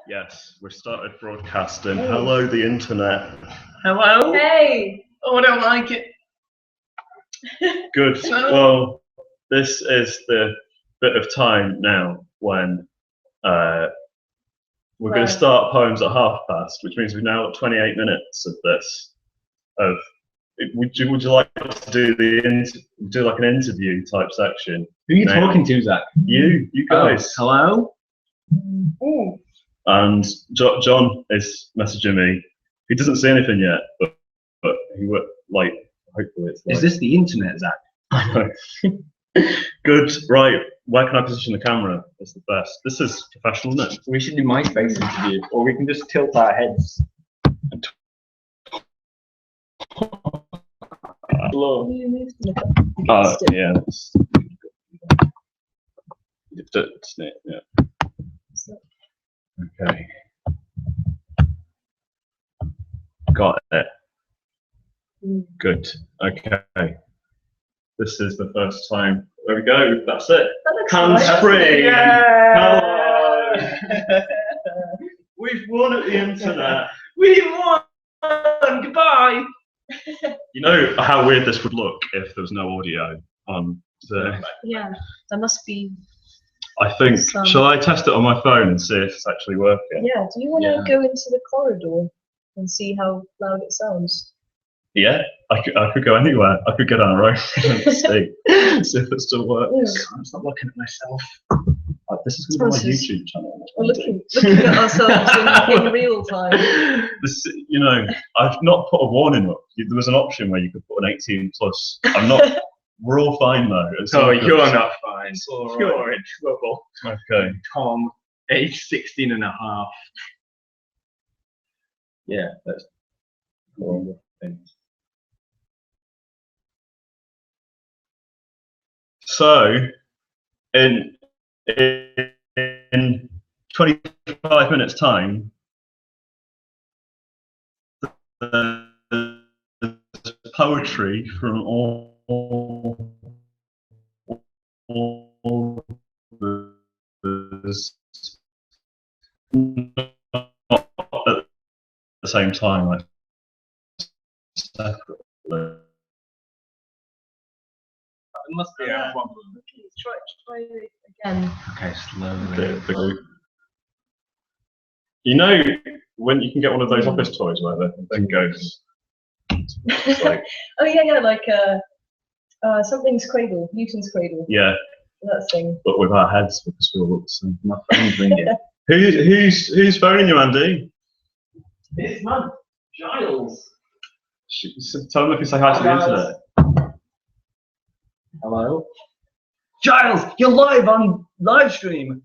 Yes, we started broadcasting. Hello, the internet. Hello? Hey! Oh, I don't like it. Good. Well, this is the bit of time now when we're going to start poems at past, which means we've now got 28 minutes of this. Would you like us to do like an interview type section? Who are you talking to, Zach? You guys. Oh, hello? Ooh. And John is messaging me. He doesn't see anything yet, but he would like. Hopefully, it's. Is this the internet, Zach? I know. Good. Right. Where can I position the camera? It's the best. This is professional, isn't it? We should do my face interview, or we can just tilt our heads. Hello. Yeah. Yeah. Okay. Got it. Good. Okay. This is the first time. There we go. That's it. Hands free. Hello. We've won at the internet. We won! Goodbye! You know how weird this would look if there was no audio on the. Yeah, there must be. I think. Shall I test it on my phone and see if it's actually working? Yeah. Do you want to go into the corridor and see how loud it sounds? Yeah, I could go anywhere. I could get on a road and see if it still works. I'm not looking at myself. This is going to be my YouTube channel. We're looking at ourselves in real time. This, you know, I've not put a warning up. There was an option where you could put an 18 plus. I'm not. We're all fine though. You're not fine. Right. You're in trouble. Okay. Tom, age 16 and a half. Yeah, that's horrible things. So, in 25 minutes' time, there's poetry from all not at the same time, like separately. It must be a problem. Try it again. Okay, slowly. You know when you can get one of those office toys where the thing goes. It's like, oh yeah, like something's cradle, Newton's cradle. Yeah. That thing. But with our heads, because we're all so My phone's ringing. Who's phoning you, Andy? It's man, Giles. Tell him if you say hi to the internet. Hello? Giles, you're live on live stream.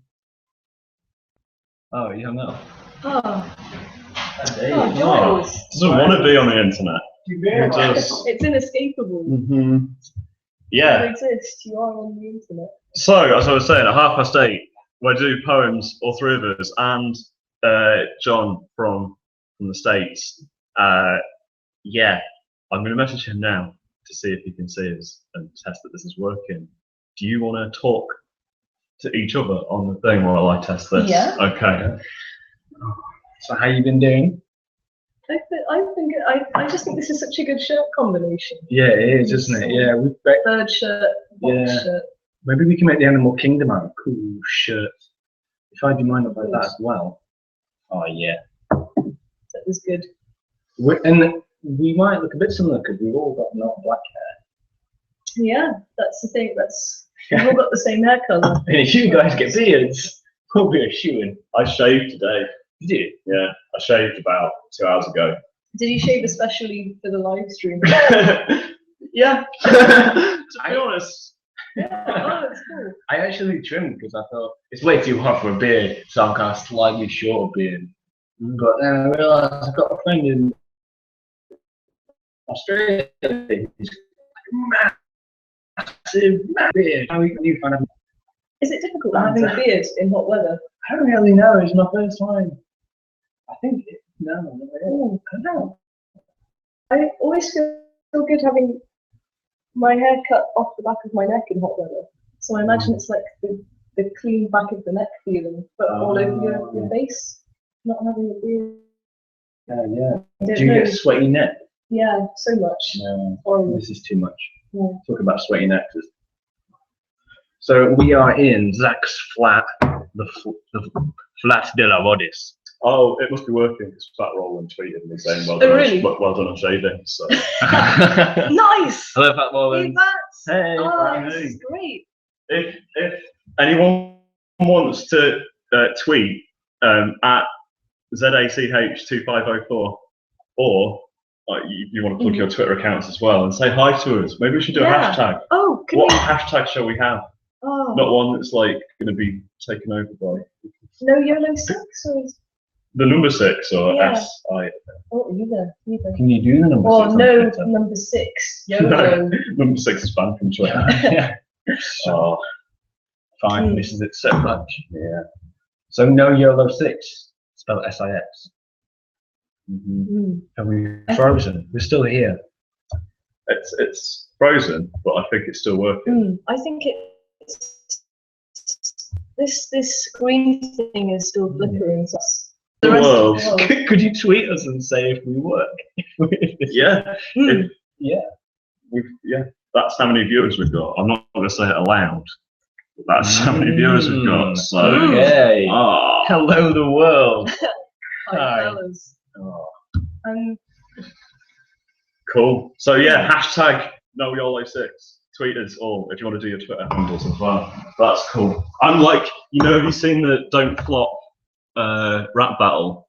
Oh, you hung up. Oh, Giles. Doesn't want to be on the internet. It's inescapable. Mm-hmm. Yeah. It exists. You are on the internet. So, as I was saying, at 8:30, we'll do poems, all three of us, and John from the States. Yeah, I'm going to message him now to see if he can see us and test that this is working. Do you want to talk to each other on the thing while I test this? Yeah. Okay. So how you been doing? I just think this is such a good shirt combination. Yeah, it is, isn't it? Yeah, we've Bird shirt, box shirt. Maybe we can make the Animal Kingdom out of cool shirt. If I do mine up like that as well. Oh yeah. That was good. And we might look a bit similar because we've all got not black hair. Yeah, that's the thing. We've all got the same hair colour. And if you guys get beards, we'll be a shoo-in. I shaved today. Did you? Yeah, I shaved about 2 hours ago. Did you shave especially for the live stream? Yeah. To be honest. Yeah, oh, that's cool. I actually trimmed because I thought it's way too hot for a beard, so I'm kind of slightly short beard. But then I realised I've got a friend in Australia. He's massive beard. How do you find out? Is it difficult having a beard in hot weather? I don't really know. It's my first time. I think no. I don't know. I always feel good having my hair cut off the back of my neck in hot weather. So I imagine it's like the clean back of the neck feeling, but all over your face. not having a beard. Yeah. I don't Do you know. get sweaty neck? Yeah, so much. No. Horrible. This is too much. Yeah. Talk about sweaty necks. So we are in Zach's flat, the flat de la Vodis. Oh, it must be working because Fat Roland tweeted me saying well Oh, done, really? well done on shaving. So Nice! Hello, Fat Hey, Roland. Bats! Hey, Oh, hey. this is great. if anyone wants to tweet at ZACH2504 or you want to plug your Twitter accounts as well and say hi to us. Maybe we should do a Yeah. hashtag. Oh, can What we? hashtag shall we have? Oh, Not one that's like going to be taken over by no Yolo Six or is... the number 6 or Yeah. SI. Oh, either. Can you do the number Or 6 on no, Twitter? number 6. No, YOLO. number 6 is banned from Twitter. Yeah. Oh, Fine, this is it so much. Yeah. So no Yolo 6, spelled SIX. Have we frozen? We're still here. it's frozen, but I think it's still working. I think it's this green thing is still flickering. So the rest World. of the world. Could you tweet us and say if we work? Yeah, Yeah. yeah. That's how many viewers we've got. I'm not going to say it aloud. But that's how many viewers we've got. So, Okay. ah, Hello, the world. Hi, Hi. fellas. Oh. cool. So yeah, hashtag no Yolo 6. Tweet us all if you want to do your Twitter handles as well. That's cool. I'm like, have you seen the Don't Flop rap battle?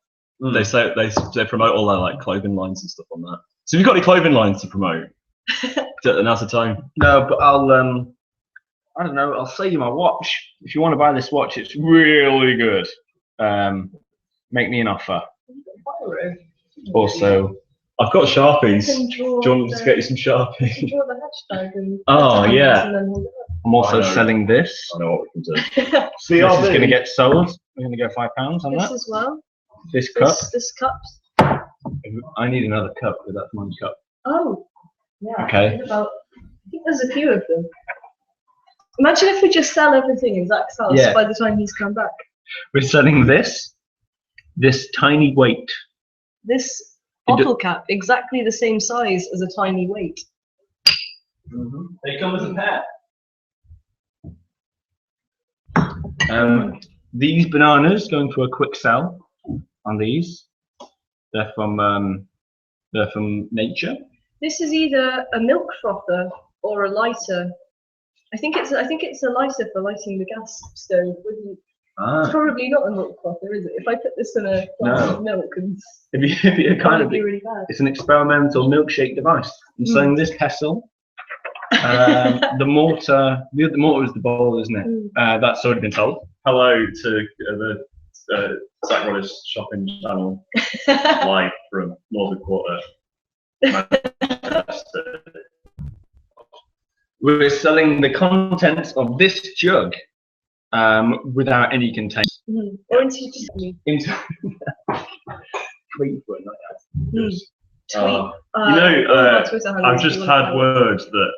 They say they promote all their like clothing lines and stuff on that. So if you've got any clothing lines to promote, now's the time. No, but I'll I don't know. I'll sell you my watch. If you want to buy this watch, it's really good. Make me an offer. Also, I've got Sharpies. You can Do you want me to get you some Sharpies? draw the hashtag and Oh, yeah. and then hold it I'm also I know. selling this. I know what we can do. up. This is going to get sold. We're going to go £5 on This that. as well. This cup. This cups. I need another cup, but that's my cup. Oh, yeah. Okay. I think there's a few of them. Imagine if we just sell everything in Zach's house Yeah. by the time he's come back. We're selling this tiny weight. This bottle cap, exactly the same size as a tiny weight. They come as a pair. These bananas going for a quick sell on these. They're from nature. This is either a milk frother or a lighter. I think it's a lighter for lighting the gas stove. It's Ah, probably not a milk frother, is it? If I put this in a glass of milk, and it'd be a kind it'd of be really bad. it's an experimental milkshake device. I'm selling this pestle. The mortar is the bowl, isn't it? That's already been sold. Hello to the Zach Roller's shopping channel live from Northern Quarter. Manchester. We're selling the contents of this jug without any container. Or into just Into tweet for a night out. tweet. I've just had word that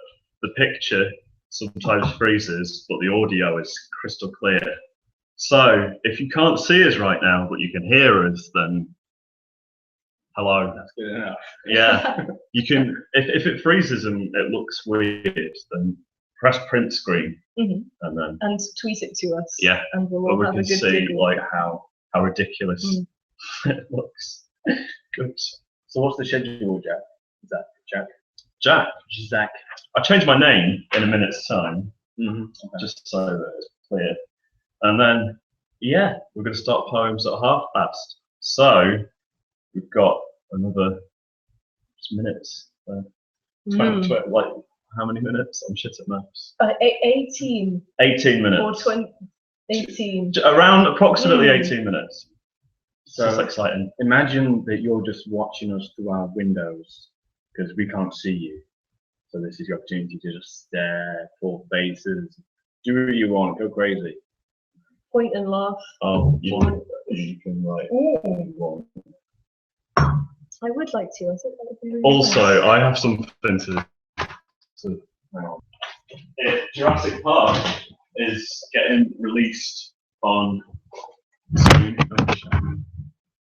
the picture sometimes freezes, but the audio is crystal clear. So if you can't see us right now, but you can hear us, then hello. That's good enough. Yeah, you can. If it freezes and it looks weird, then press print screen, and then tweet it to us. Yeah, and we'll but all we have can a good see giggle. like how ridiculous it looks. Good. So what's the schedule, Jack? Is that Jack? Jack. Zach. I'll change my name in a minute's time, just so that it's clear. And then, yeah, we're going to start poems at past. So we've got another minutes. 20, like how many minutes? I'm shit at maths. 18. 18 minutes. Or 20. 18. Around approximately 18 minutes. So that's exciting. Imagine that you're just watching us through our windows because we can't see you. So this is your opportunity to just stare, pull faces, do what you want, go crazy. Point and laugh. Oh, you can like. I would like to. I think that would be really Also, nice. I have something to hang on. Jurassic Park is getting released on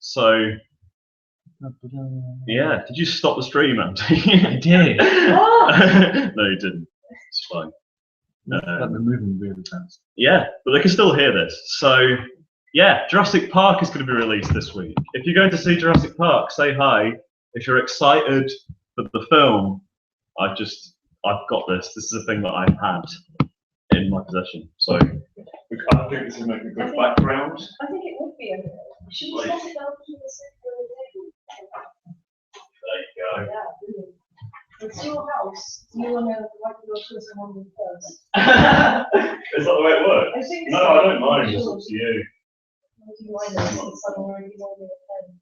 So yeah, did you stop the stream, Andy? I did. No, you didn't. It's fine. But they're moving really fast. Yeah, but they can still hear this. So yeah, Jurassic Park is going to be released this week. If you're going to see Jurassic Park, say hi. If you're excited for the film, I've got this. This is a thing that I've had in my possession. So I think this will make a good background. I think it would be. Should we set it down to the center of the table? There you go. Yeah, brilliant. It's your house. Do you want to wipe your shoes on them first? Is that the way it works? I think No, so. I don't mind. It's up to you. How do you mind it? Since I'm already holding a pen.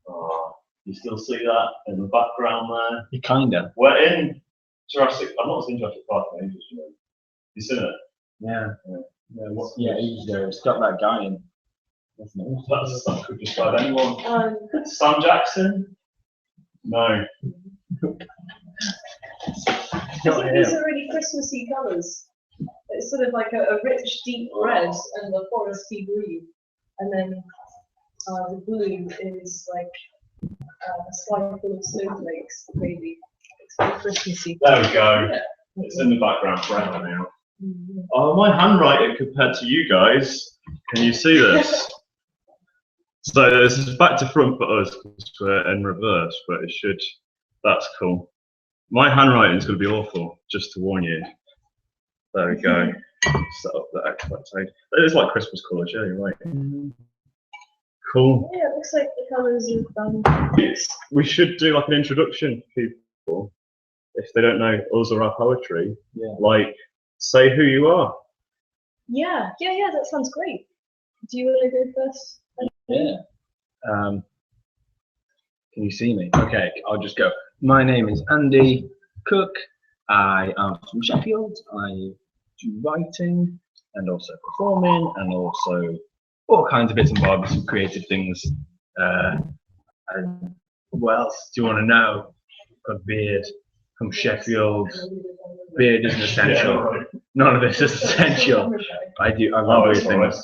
Oh, you still see that in the background there? You kinda. We're in Jurassic. I've not seen Jurassic Park in ages. You seen it? Yeah. Yeah. Yeah, it's got that guy in. That's nice. That's stuff could describe anyone. Um, Sam Jackson? No. I think these are really Christmassy colours. It's sort of like a rich, deep red and a foresty green. And then the blue is like a slide full of snowflakes, maybe. It's very Christmassy. There we go. Yeah. It's in the background forever now. Mhm. Oh, my handwriting compared to you guys. Can you see this? So this is back to front for us because we're in reverse, but it should. That's cool. My handwriting is going to be awful, just to warn you. There we go. Set up the expert side. It is like Christmas colours, yeah, you're right. Cool. Yeah, it looks like the colours of We should do like an introduction for people if they don't know us or our poetry. Yeah. Like, say who you are. Yeah, that sounds great. Do you want to go first? Yeah. Can you see me? Okay, I'll just go. My name is Andy Cook. I am from Sheffield. I do writing and also performing and also all kinds of bits and bobs, creative things. And what else do you want to know? Got a beard, from Sheffield. Beard isn't essential. Yeah, right. None of this is essential. I love weird things.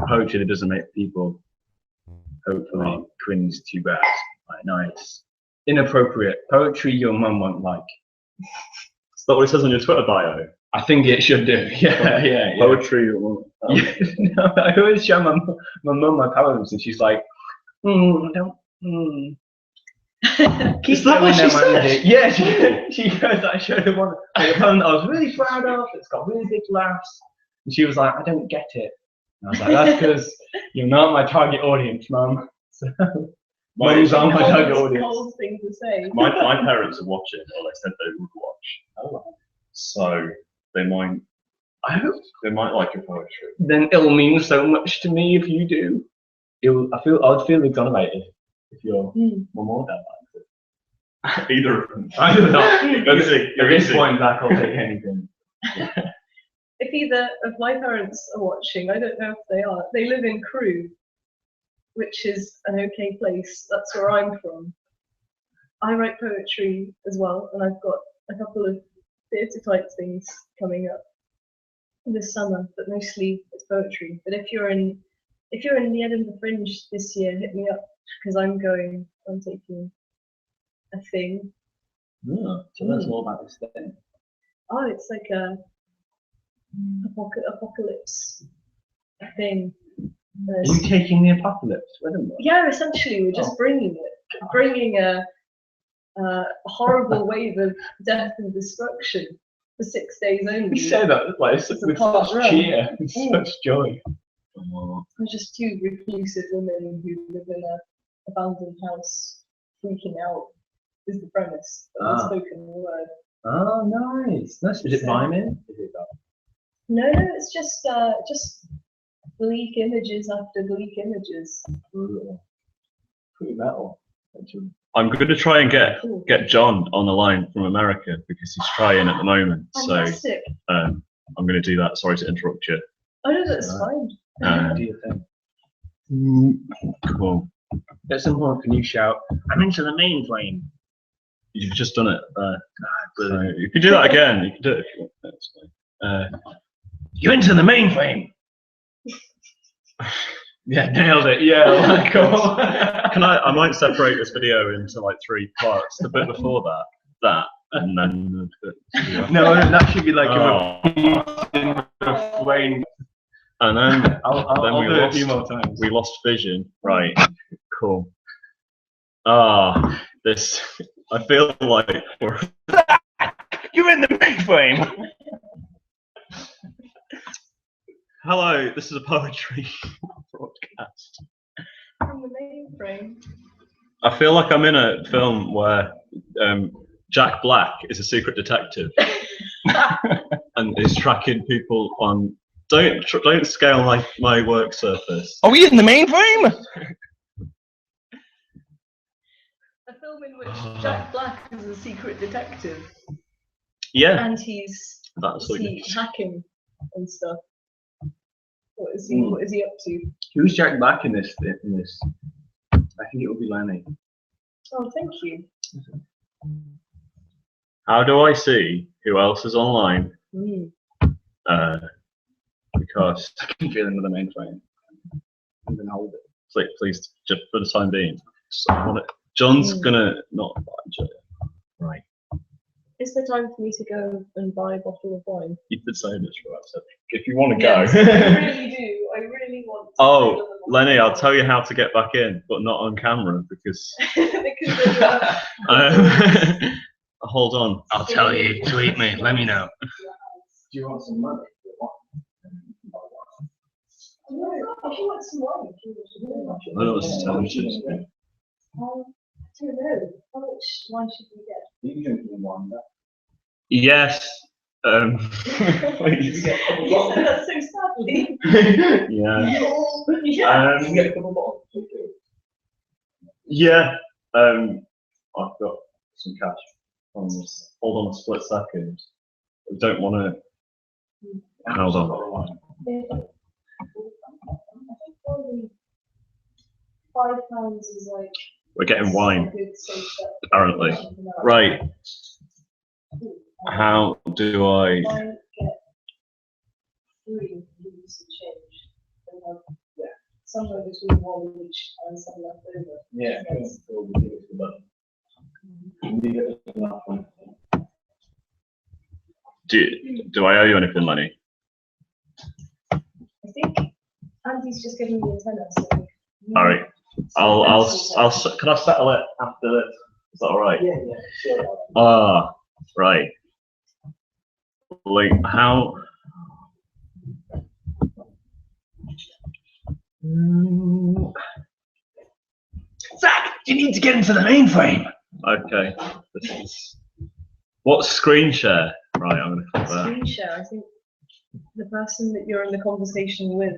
Poetry that doesn't make people hopefully cringe too bad. Like nice. Inappropriate. Poetry your mum won't like. Is that what it says on your Twitter bio? I think it should do. Yeah. Poetry. Yeah. No, I always show my mum my poems and she's like, I don't. Is that what she said? Yeah, she goes, I showed her one a poem that I was really proud of. It's got really big laughs. And she was like, I don't get it. And I was like, that's because you're not my target audience, mum. So, mums aren't my target audience. Cold thing to say. My parents are watching, or they said they would watch. Oh. So they might. I hope they might like your poetry. Then it'll mean so much to me if you do. I'd feel exonerated if your mum or dad likes it. Either of them. I don't know. Easy. At this point back, I'll take anything. If either of my parents are watching, I don't know if they are. They live in Crewe, which is an okay place. That's where I'm from. I write poetry as well, and I've got a couple of theatre type things coming up this summer, but mostly it's poetry. But if you're in the Edinburgh Fringe this year, hit me up because I'm taking a thing. Tell us more about this thing. Oh, it's like a apocalypse thing. Are you taking the apocalypse with them? Yeah, essentially, we're just bringing a horrible wave of death and destruction for 6 days only. You say that like with such cheer and such joy. We're just two reclusive women who live in an abandoned house, freaking out. Is the premise of the spoken word. Oh, nice. Is it rhyming? Is it that? No, it's just bleak images after bleak images. Pretty metal. I'm going to try and get John on the line from America because he's trying at the moment. Fantastic. So I'm going to do that. Sorry to interrupt you. Oh no, that's fine. Do your thing. Cool. At some point, can you shout, I'm into the mainframe? You've just done it. So you can do that again. You can do it if you want. That's fine. You're into the mainframe! Yeah, nailed it. Yeah, cool. Can I might separate this video into like 3 parts. The bit before that, and then the bit No, that should be like Oh. a refrain. and then I'll we do it a lost- few more times. we lost vision. Right. Cool. Ah, this. I feel like we're. You're in the mainframe. Hello, this is a poetry broadcast. From the mainframe. I feel like I'm in a film where Jack Black is a secret detective and is tracking people on. Don't scale my work surface. Are we in the mainframe? A film in which Jack Black is a secret detective Yeah, and he's that's is what he hacking and stuff. What is Hmm. he up to? Who's Jack Black in this? I think it will be Lenny. Oh, thank you. How do I see who else is online? Mm. Because I can feel him with the mainframe. I'm gonna hold it. please, just for the time being, John's Hmm. gonna not budge it. Right. Is there time for me to go and buy a bottle of wine? You did say this, right? So if you want to Yes, go. I really do. I really want to. Oh, Lenny, I'll tell you how to get back in, but not on camera because. Because there's Hold on. I'll tell you. Tweet me. Let me know. Do you want some money? No, if you want some wine, if you want some wine. I know this is television. I don't know. How much wine should we get? You can drink one. Yes. Please. You said that so sadly. Yeah. Yeah. You can get a couple bottles. Yeah. I've got some cash on this. Hold on a split second. I don't want to. Hold on. I think probably £5 is like. We're getting a wine, good safe bet. apparently. Something like that. Right. How do I? I get 3 leaves of change. And have somewhere between 1 each and some left over. Yeah. Yes. Do I owe you anything, Lenny? I think Andy's just giving me a tenner. So All right. Can I settle it after this? Is that all right? Yeah, sure. Ah, right. Like how? Zach, you need to get into the mainframe. Okay. This is. What screen share? Right, I'm gonna click that. screen share. I think the person that you're in the conversation with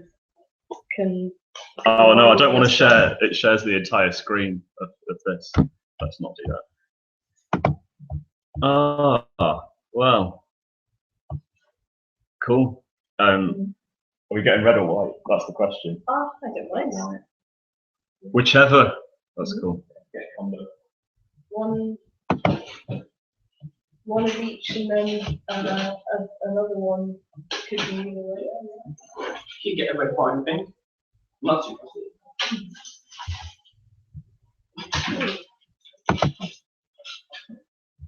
can. Oh no, I don't want to share. It shares the entire screen of this. Let's not do that. Ah, well. Cool. Are we getting red or white? That's the question. Ah, I don't mind. Whichever. That's cool. One of each, and then another one could be either way. You get a red, white, and pink. Not too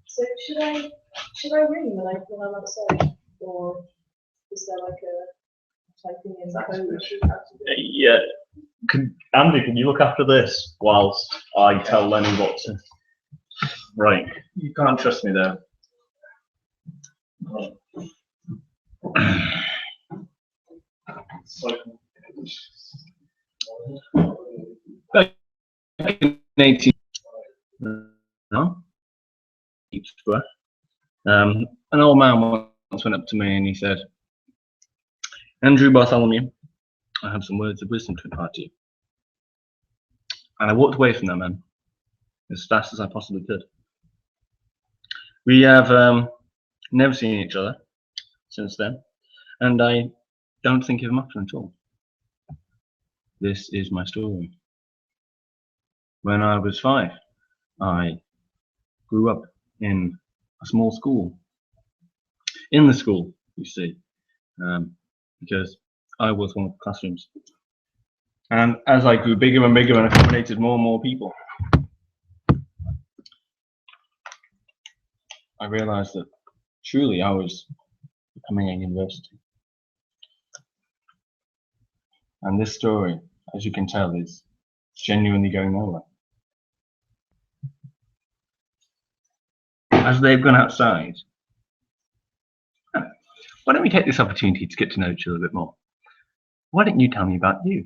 So should I ring when I'm outside, or is there like a typing in code? Yeah. Andy, can you look after this whilst I tell Lenny what to? Right. You can't trust me though. Back in 18. No? An old man once went up to me and he said, Andrew Bartholomew, I have some words of wisdom to impart to you. And I walked away from that man as fast as I possibly could. We have never seen each other since then, and I don't think of him often at all. This is my story. When I was 5, I grew up in a small school. In the school, you see, because I was one of the classrooms. And as I grew bigger and bigger and accommodated more and more people, I realized that truly I was becoming a university. And this story, as you can tell, is genuinely going nowhere. As they've gone outside, why don't we take this opportunity to get to know each other a bit more? Why don't you tell me about you?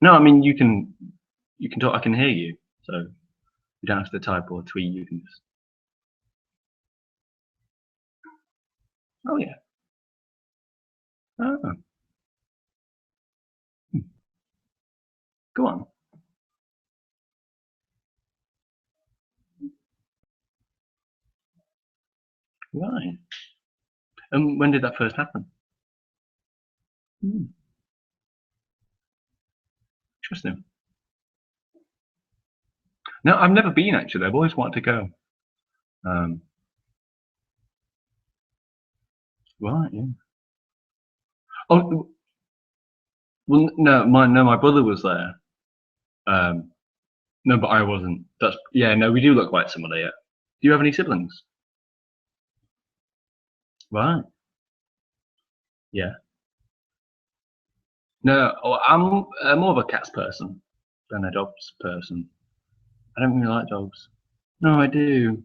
No, I mean you can talk. I can hear you, so you don't have to type or tweet. You can just. Oh yeah. Oh. Go on. Right. And when did that first happen? Interesting. No, I've never been actually. I've always wanted to go. Right. Yeah. Oh. Well, no, my brother was there. No, but I wasn't. That's yeah. No, we do look quite similar. Yeah. Do you have any siblings? Right. Yeah. No, I'm more of a cats person than a dogs person. I don't really like dogs. No, I do.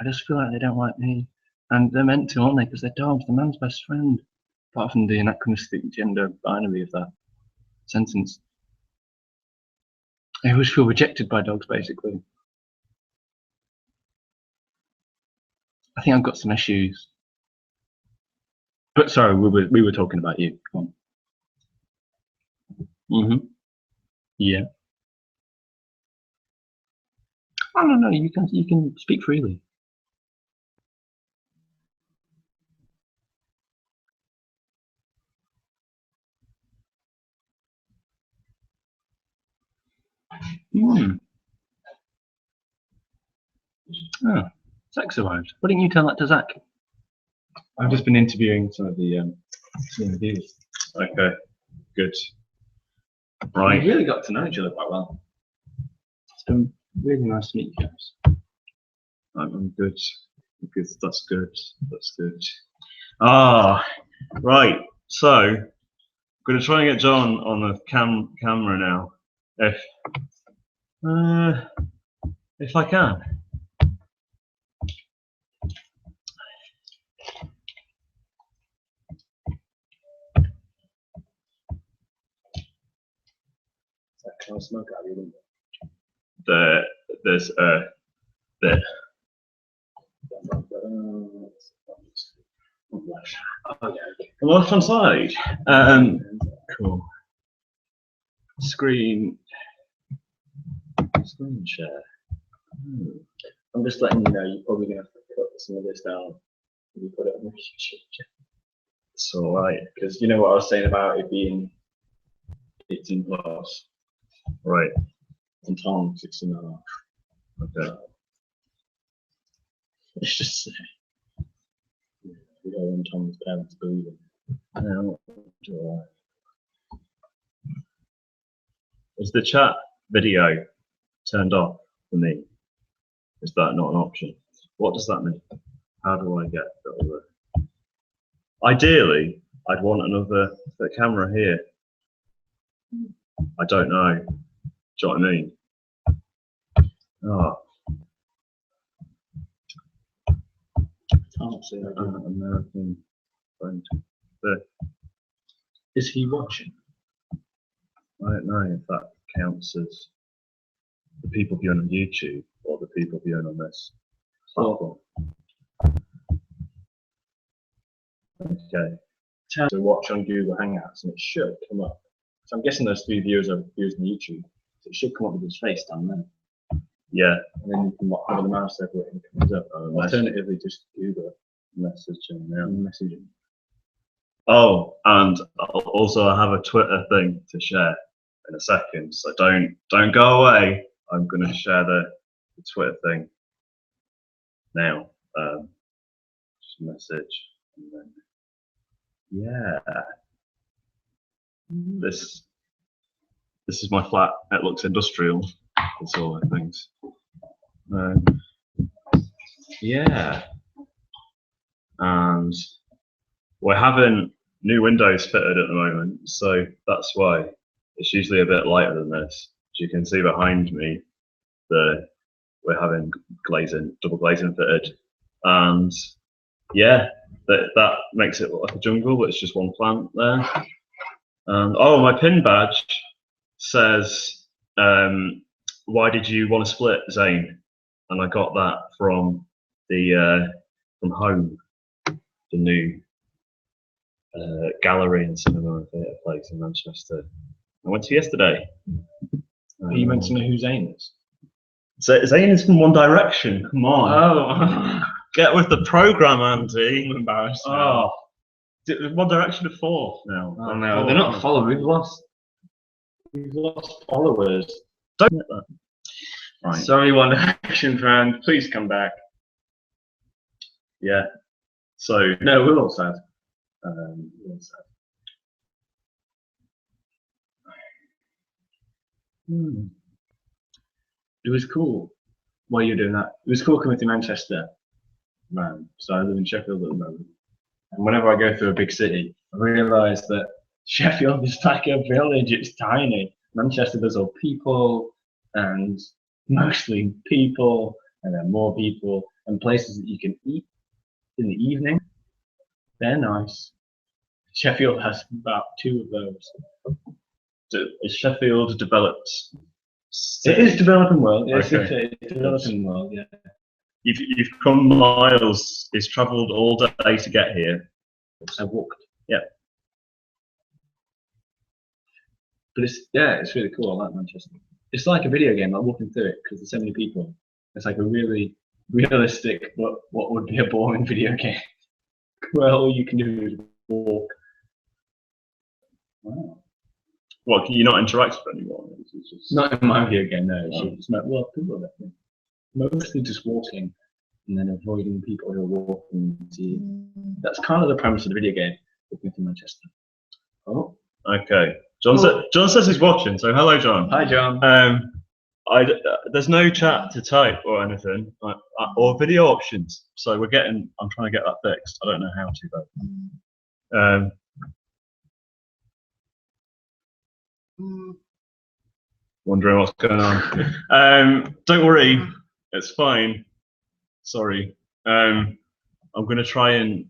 I just feel like they don't like me. And they're meant to, aren't they? Because they're dogs. The man's best friend. Apart from the anachronistic gender binary of that sentence. I always feel rejected by dogs, basically. I think I've got some issues. But sorry, we were talking about you. Come on. Yeah. I don't know. You can speak freely. Oh, Zach's arrived. Why didn't you tell that to Zach? I've just been interviewing some of the interviews. Okay, good. Right. We really got to know each other quite well. It's been really nice to meet you guys. I'm good. Good. That's good. That's good. Ah, right. So, I'm going to try and get John on the camera now, if I can. Can I smoke out of your window? There's there. Oh yeah. On the left-hand side. Cool. Screen share. I'm just letting you know you're probably gonna have to cut some of this down if you put it on the YouTube. It's all right. Because you know what I was saying about it being 18 plus. Right. And Tom 16.5. Okay. It's just you know when Tom's parents believe him. Now, is the chat video turned off for me? Is that not an option? What does that mean? How do I get that over? Ideally, I'd want another camera here. I don't know. Do you know what I mean? Oh. Can't see that. American friend. Is he watching? I don't know if that counts as the people viewing on YouTube or the people viewing on this platform. Okay. To watch on Google Hangouts and it should come up. So I'm guessing those 3 viewers are viewers on YouTube. So it should come up with his face down there. Yeah. And then you can have the mouse over it and it comes up. Alternatively, just Google it. Messaging. Oh, and also I have a Twitter thing to share in a second. So don't go away. I'm going to share the Twitter thing now. message. And then, yeah. This is my flat. It looks industrial. That's all the things. Yeah. And we're having new windows fitted at the moment, so that's why it's usually a bit lighter than this. As you can see behind me, we're having double glazing fitted, and yeah, that makes it look like a jungle, but it's just one plant there. And oh, my pin badge says, "Why did you want to split, Zane?" And I got that from from Home, the new gallery and cinema and theatre place in Manchester. I went to yesterday. Are you meant to know who Zane is? Zane is from One Direction. Come on. Oh, Get with the program, Andy. I'm embarrassed. Oh, One Direction are fourth now. Oh no, they're not followers. We've lost followers. Don't admit that. Right. Sorry, One Direction fan. Please come back. Yeah. So No, we're all sad. It was cool while you're doing that. It was cool coming to Manchester. Man, so I live in Sheffield at the moment. And whenever I go through a big city, I realise that Sheffield is like a village, it's tiny. Manchester, there's all people, and mostly people, and then more people, and places that you can eat in the evening. They're nice. Sheffield has about 2 of those. is Sheffield developed? It is developing well. It's Okay. a developing well, yeah. You've come miles. It's travelled all day to get here. I walked. Yeah. But it's really cool. I like Manchester. It's like a video game, like walking through it, because there's so many people. It's like a really realistic, but what would be a boring video game, where all you can do is walk. Wow. What, can you not interact with anyone? It's just... Not in my video game, no. It's not, well, people are definitely mostly just walking and then avoiding people who are walking to you. That's kind of the premise of the video game, walking to Manchester. Oh. Okay. John says he's watching, so hello, John. Hi, John. There's no chat to type or anything, or video options. So I'm trying to get that fixed. I don't know how to though. Wondering what's going on. Don't worry, it's fine. Sorry. I'm going to try and,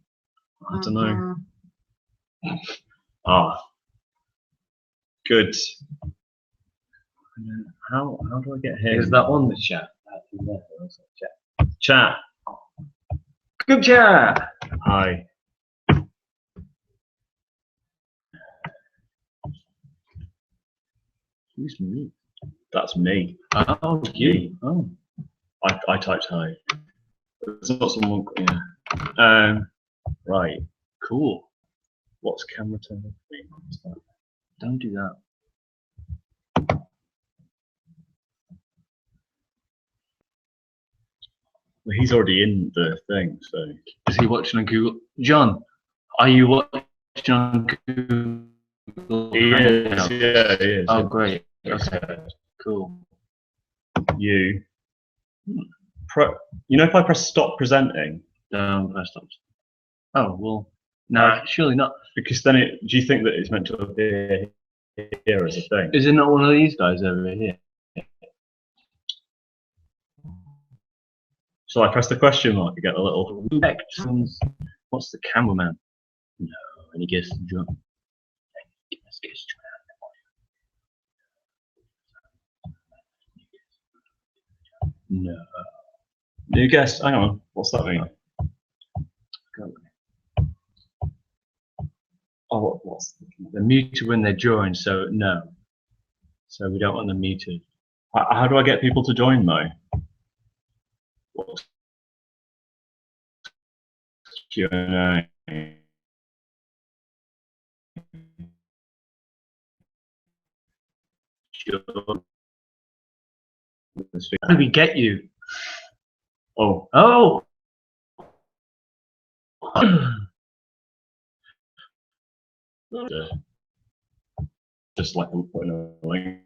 I don't know. Good. How do I get here? Is that on the chat? Chat. Good chat. Hi. Who's me? That's me. Oh, you. Oh. I typed hi. It's not someone. Yeah. Right. Cool. What's camera turn off? Don't do that. Well, he's already in the thing, so. Is he watching on Google? John, are you watching on Google? He is. Yeah, he is. Oh, great. Okay. Cool. You know, if I press stop presenting. Don't press stop. Oh well. No, surely not. Because then do you think that it's meant to appear here as a thing? Is it not one of these guys over here? Shall I press the question mark to get a little? What's the cameraman? No, any guess, John? Guess. No. New guest. Hang on. What's that mean? Oh, they're muted when they're joined, so no. So we don't want them muted. How do I get people to join though? Q&A. How do we get you? Oh. Oh! Just like putting a link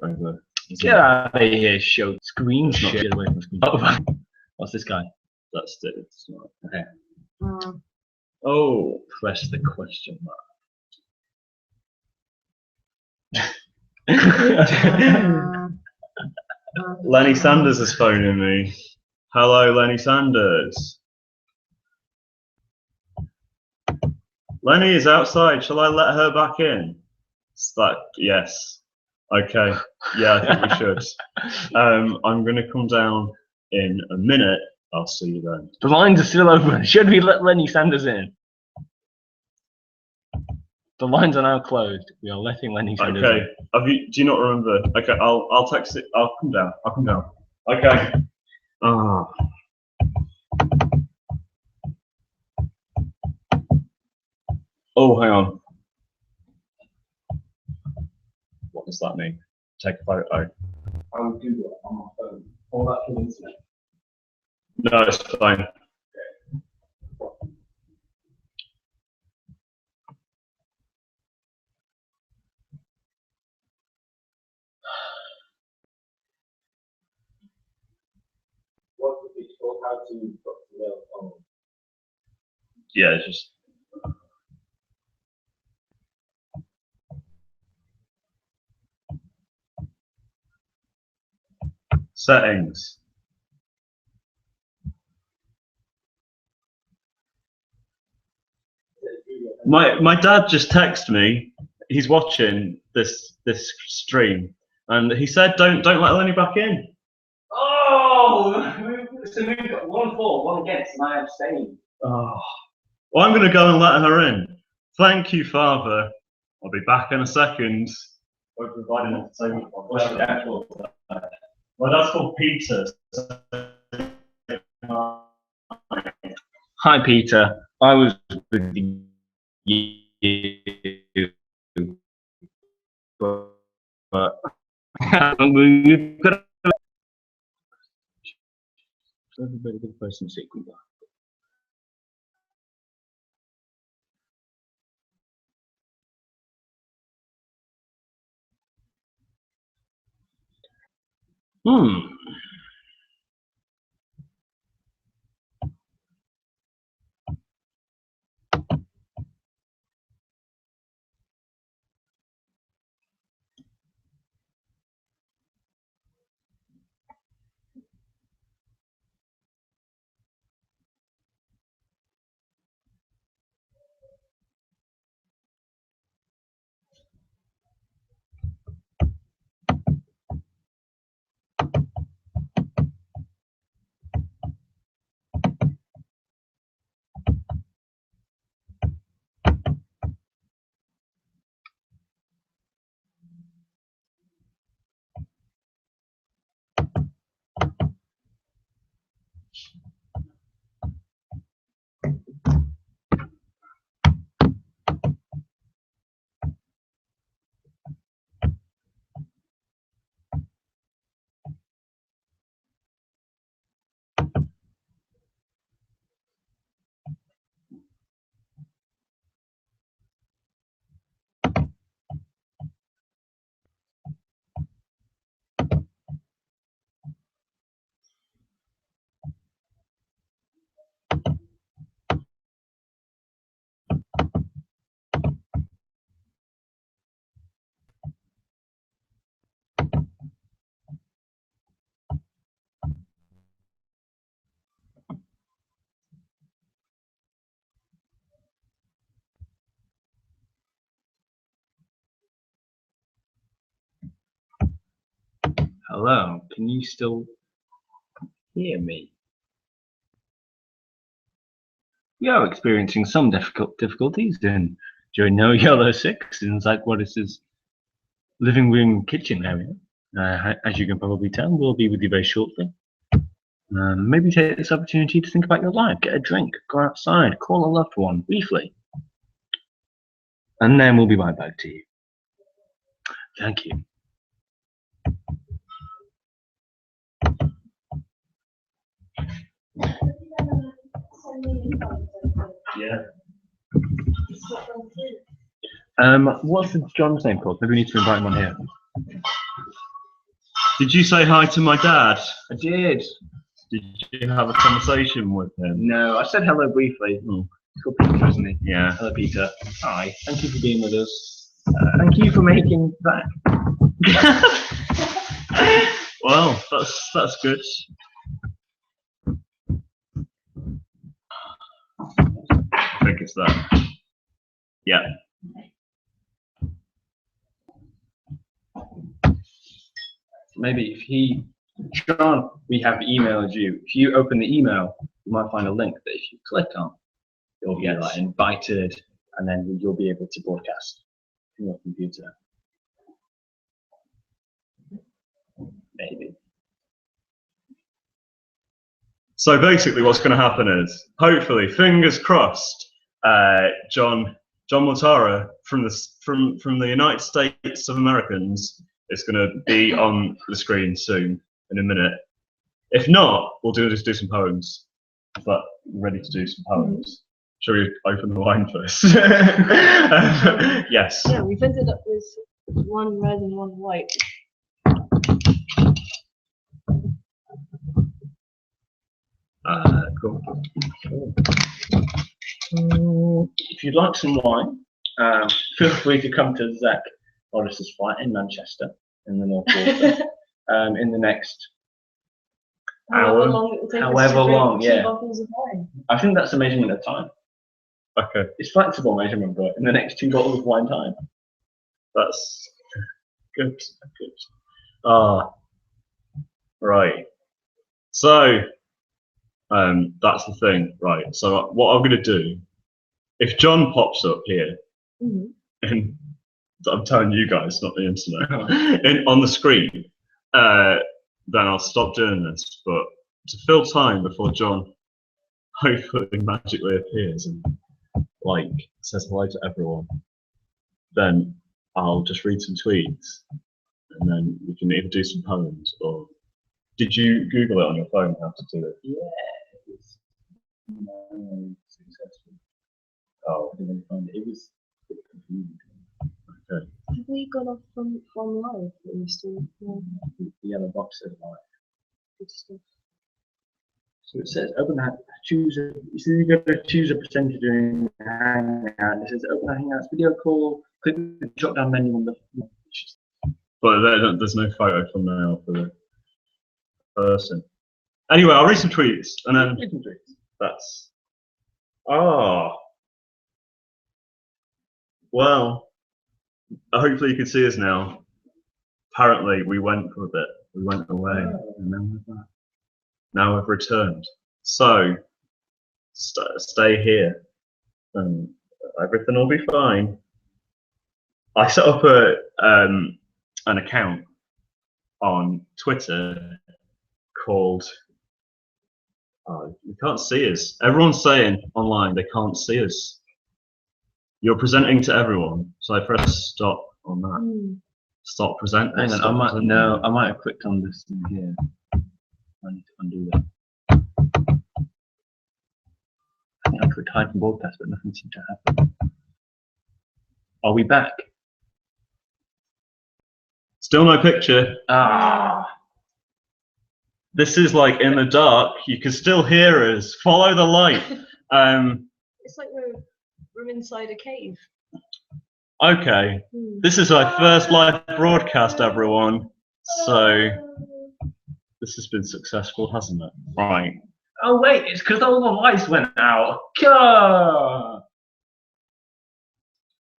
over. Get out of here, show screen share. Get away from the screen. What's this guy? That's it. It's not. Okay. Oh, Press the question mark. Lenny Sanders is phoning me. Hello, Lenny Sanders. Lenny is outside. Shall I let her back in? It's like, yes. Okay. Yeah, I think we should. I'm going to come down in a minute. I'll see you then. The lines are still open. Should we let Lenny Sanders in? The lines are now closed. We are letting Lenny Sanders Okay. in. Do you not remember? Okay, I'll text it. I'll come down. Okay. Ah. Oh, hang on. What does that mean? Take a photo. I would do that on my phone. All that for the internet. No, it's fine. What's the pitch for how to put the mail on? Yeah, it's just. Settings. My dad just texted me. He's watching this stream, and he said, "Don't let Lenny back in." Oh, so we've got 1 for, 1 against, and I abstain. Oh. Well, I'm going to go and let her in. Thank you, Father. I'll be back in a second. We're providing entertainment. Well, that's called Peter. Hi, Peter. I was with you, but we've got everybody with a person secret. Hello, can you still hear me? We are experiencing some difficulties during no Yolo Six. It's like what is this living room kitchen area. As you can probably tell, we'll be with you very shortly. Maybe take this opportunity to think about your life, get a drink, go outside, call a loved one briefly. And then we'll be right back to you. Thank you. Yeah. What's the John's name called? Maybe we need to invite him on here. Did you say hi to my dad? I did. Did you have a conversation with him? No, I said hello briefly. He's called Peter, isn't he? Yeah. Hello, Peter. Hi. Thank you for being with us. Thank you for making that. Well, that's good. I think it's that. Yeah. Maybe if John, we have emailed you. If you open the email, you might find a link that if you click on, you'll get like invited, and then you'll be able to broadcast from your computer. Maybe. So basically, what's going to happen is, hopefully, fingers crossed, John Latara from the United States of Americans is going to be on the screen soon in a minute. If not, we'll just do some poems. But ready to do some poems. Shall we open the line first? Yes. Yeah, we've ended up with one red and one white. Cool. If you'd like some wine, feel free to come to Zach Morris's flat in Manchester, in the North Quarter, in the next However long it will take us however to drink long, 2 yeah. bottles of wine. I think that's a measurement of time. Okay. It's flexible measurement, but in the next 2 bottles of wine time. That's good. Good. Right. So, that's the thing, right? So what I'm going to do, if John pops up here, and I'm telling you guys, not the internet, on the screen, then I'll stop doing this. But to fill time before John hopefully magically appears and says hello to everyone, then I'll just read some tweets, and then we can either do some poems or. Did you Google it on your phone how to do it? Yeah. Successful. Oh, I didn't find it. It was a bit confusing. Okay. Have we gone off from live? Are we still The yellow box says live. good stuff? So it says open that choose a. You see, you got to choose a percentage during the hangout. It says open hangouts video call. Click the drop down menu on the. But there's no photo from now for the person. Anyway, I'll read some tweets and then that's. Well, hopefully you can see us now. Apparently we went for a bit. We went away, and now we're back. Now we've returned. So stay here, and everything will be fine. I set up an account on Twitter called. You can't see us. Everyone's saying online they can't see us. You're presenting to everyone, so I press stop on that. Stop presenting. Hang on, I might have clicked on this thing here. I need to undo that. I think I clicked hide from broadcast, but nothing seemed to happen. Are we back? Still no picture. This is like in the dark. You can still hear us. Follow the light. It's like we're inside a cave. Okay. This is our first live broadcast, everyone. So this has been successful, hasn't it? Right. Oh wait, it's because all the lights went out. Gah!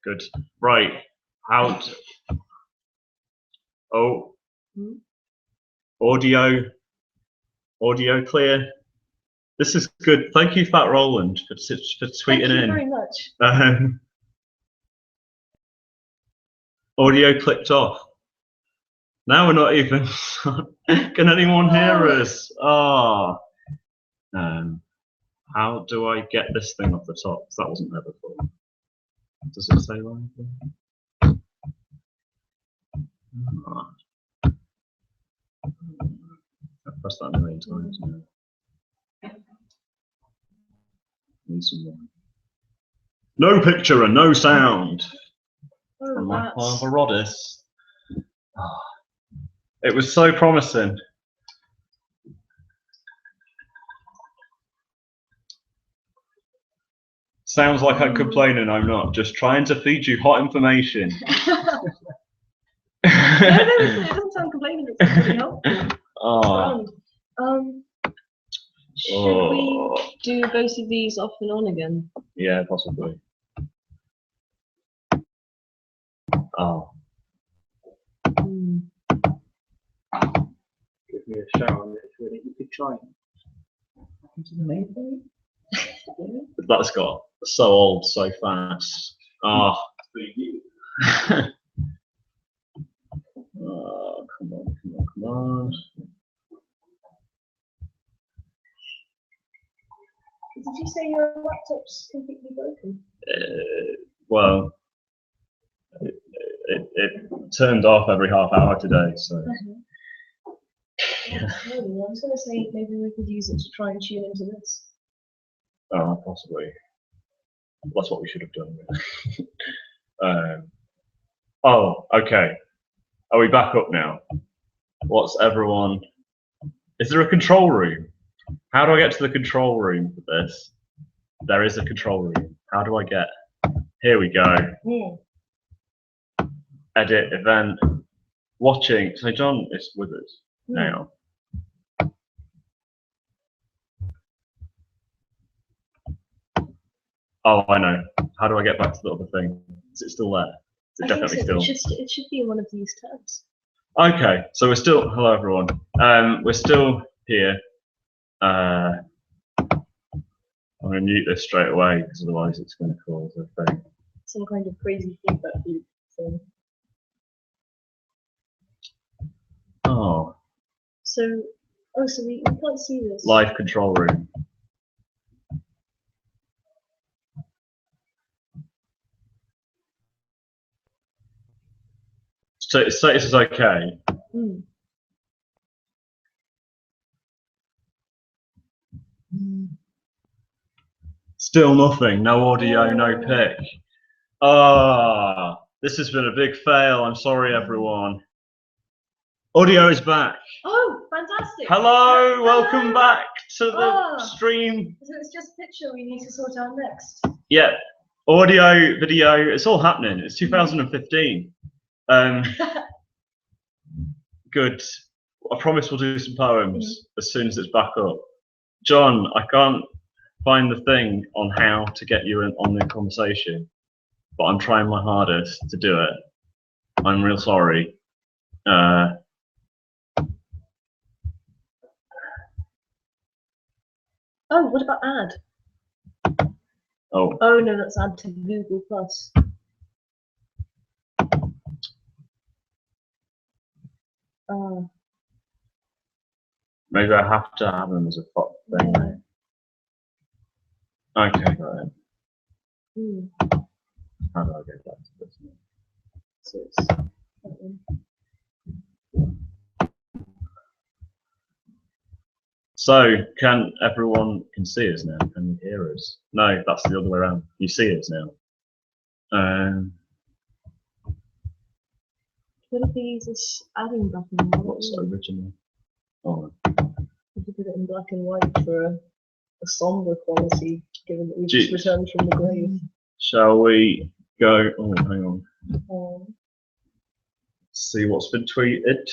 Good. Right. Out. Oh. Audio clear. This is good. Thank you, Fat Roland, for tweeting in. Thank you very much. Audio clicked off. Now we're not even. Can anyone hear us? How do I get this thing off the top? 'Cause that wasn't there before. Does it say live there? I pressed that a million times now. Need some wine. No picture and no sound Oh, from my that's... father Rodis. It was so promising. Sounds like I'm complaining, I'm not. Just trying to feed you hot information. No, it doesn't sound complaining. It's really helpful. Oh. Should we do both of these off and on again? Yeah, possibly. Oh. Give me a shout on it. You could try. That's got so old so fast. Oh. Oh, come on. Did you say your laptop's completely broken? Well, it turned off every half hour today, so. Yeah. I was going to say maybe we could use it to try and tune into this. Oh, possibly. That's what we should have done. Oh, okay. Are we back up now? What's everyone? Is there a control room? How do I get to the control room for this? There is a control room. How do I get? Here we go. Edit event. Watching. So John is with us now. Oh, I know. How do I get back to the other thing? Is it still there? Is it definitely still? It should be in one of these tabs. Okay, so we're still. Hello, everyone. We're still here. I'm going to mute this straight away because otherwise it's going to cause a thing. Some kind of crazy feedback loop thing. Oh. So we can't see this. Live control room. So status is okay. Still nothing. No audio, no pic. Ah, this has been a big fail. I'm sorry, everyone. Audio is back. Oh, fantastic! Hello, welcome back to the stream. So it's just picture we need to sort out next. Yeah, audio, video, it's all happening. It's 2015. Good. I promise we'll do some poems as soon as it's back up. John, I can't find the thing on how to get you in on the conversation, but I'm trying my hardest to do it. I'm real sorry. Oh, what about add? Oh No, that's add to Google Plus. Maybe I have to have them as a pop thing. Yeah. Okay, right. How do I get back to this one? So it's that one. So, everyone can see us now? Can you hear us? No, that's the other way around. You see us now. What if we use this adding button? What's original? Oh. We could put it in black and white for a somber quality, given that we just returned from the grave. Shall we go? Oh, hang on. See what's been tweeted.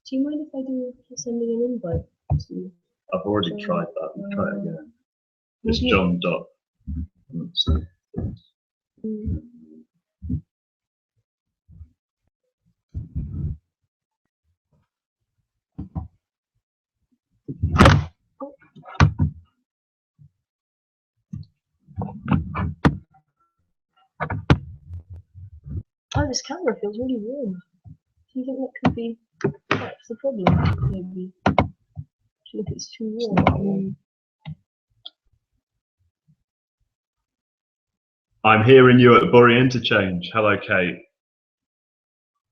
Do you mind if I do sending an invite to you? I've already tried that. We'll try it again. It's John dot. Oh, this camera feels really warm. Do you think that could be perhaps the problem? Maybe. Do you think it's too warm? I'm hearing you at Bury Interchange. Hello, Kate.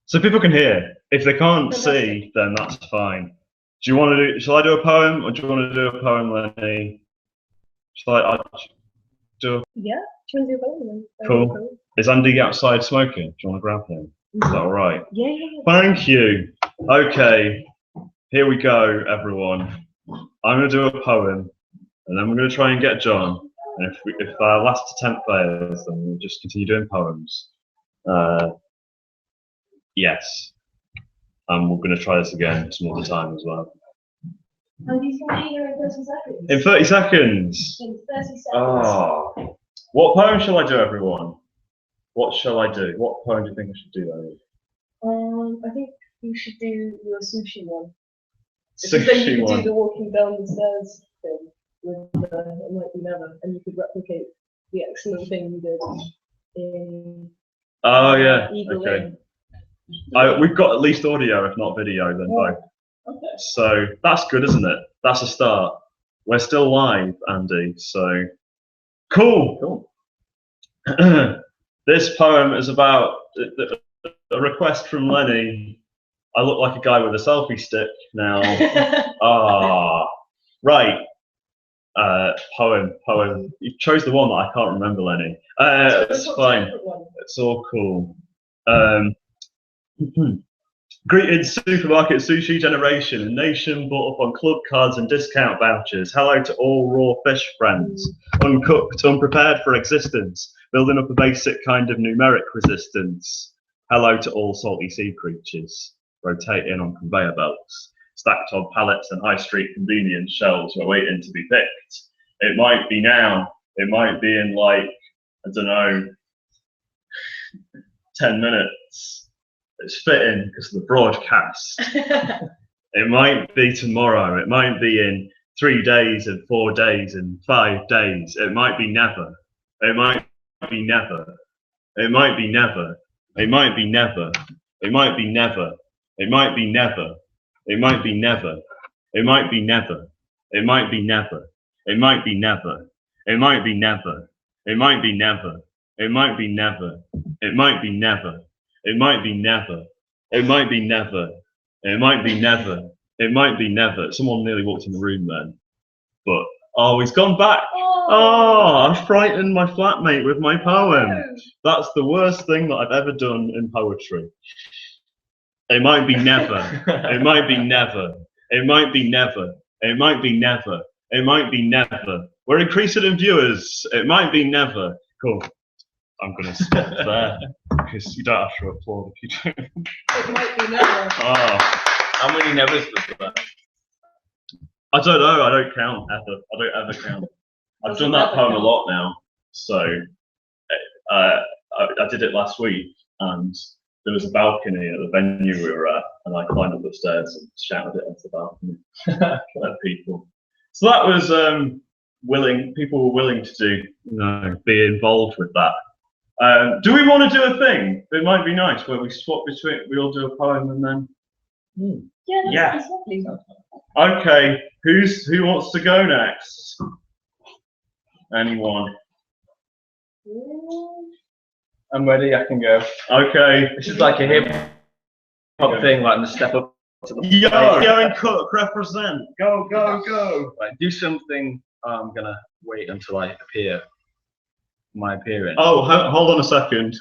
So people can hear. If they can't see, then that's fine. Do you want to do? Shall I do a poem, or do you want to do a poem, Lenny? Shall I do? Yeah, do you want to do both of them? Cool. Is Andy outside smoking? Do you want to grab him? Is that all right? Yeah, yeah, yeah. Thank you. Okay, here we go, everyone. I'm going to do a poem, and then we're going to try and get John. And if our last attempt fails, then we'll just continue doing poems. Yes. And we're going to try this again some other time as well. And he's going to be here in 30 seconds. In 30 seconds. In 30 seconds. Oh. What poem shall I do, everyone? What shall I do? What poem do you think I should do, Ellie? I think you should do your sushi one. Because then you Sushi could do one. the walking down the stairs thing with It Might Be Never, and you could replicate the excellent thing you did in Oh, yeah. Eagle Okay. Inn. We've got at least audio, if not video, then both. Okay. So that's good, isn't it? That's a start. We're still live, Andy. So cool. This poem is about a request from Lenny. I look like a guy with a selfie stick now. Right. Poem. You chose the one that I can't remember, Lenny. It's fine. It's all cool. Greeted supermarket sushi generation, a nation bought up on club cards and discount vouchers. Hello to all raw fish friends, uncooked, unprepared for existence, building up a basic kind of numeric resistance. Hello to all salty sea creatures, rotating on conveyor belts, stacked on pallets and high street convenience shelves, we're waiting to be picked. It might be now, it might be in like, I don't know, 10 minutes. It's fitting because of the broadcast. It might be tomorrow. It might be in 3 days and 4 days and 5 days. It might be never. It might be never. It might be never. It might be never. It might be never. It might be never. It might be never. It might be never. It might be never. It might be never. It might be never. It might be never. It might be never. It might be never. It might be never. It might be never. It might be never. It might be never. Someone nearly walked in the room then. But, oh, he's gone back. Oh, I frightened my flatmate with my poem. That's the worst thing that I've ever done in poetry. It might be never. It might be never. It might be never. It might be never. It might be never. We're increasing in viewers. It might be never. Cool. I'm going to stop there because you don't have to applaud if you do. It might be never. Oh, How many nevers was that? I don't know. I don't count ever. I don't ever count. I've done that poem a lot now. So I did it last week, and there was a balcony at the venue we were at, and I climbed up the stairs and shouted it onto the balcony at people. So that was willing. People were willing to do, be involved with that. Do we want to do a thing? It might be nice where we swap between. We all do a poem and then. Yeah, that's lovely. Okay, who wants to go next? Anyone? I'm ready. I can go. Okay. This is like a hip hop thing, like the step up to the Yo, plate. go and cook, represent. Go. Right, do something. I'm gonna wait until I appear. My appearance. Oh, hold on a second.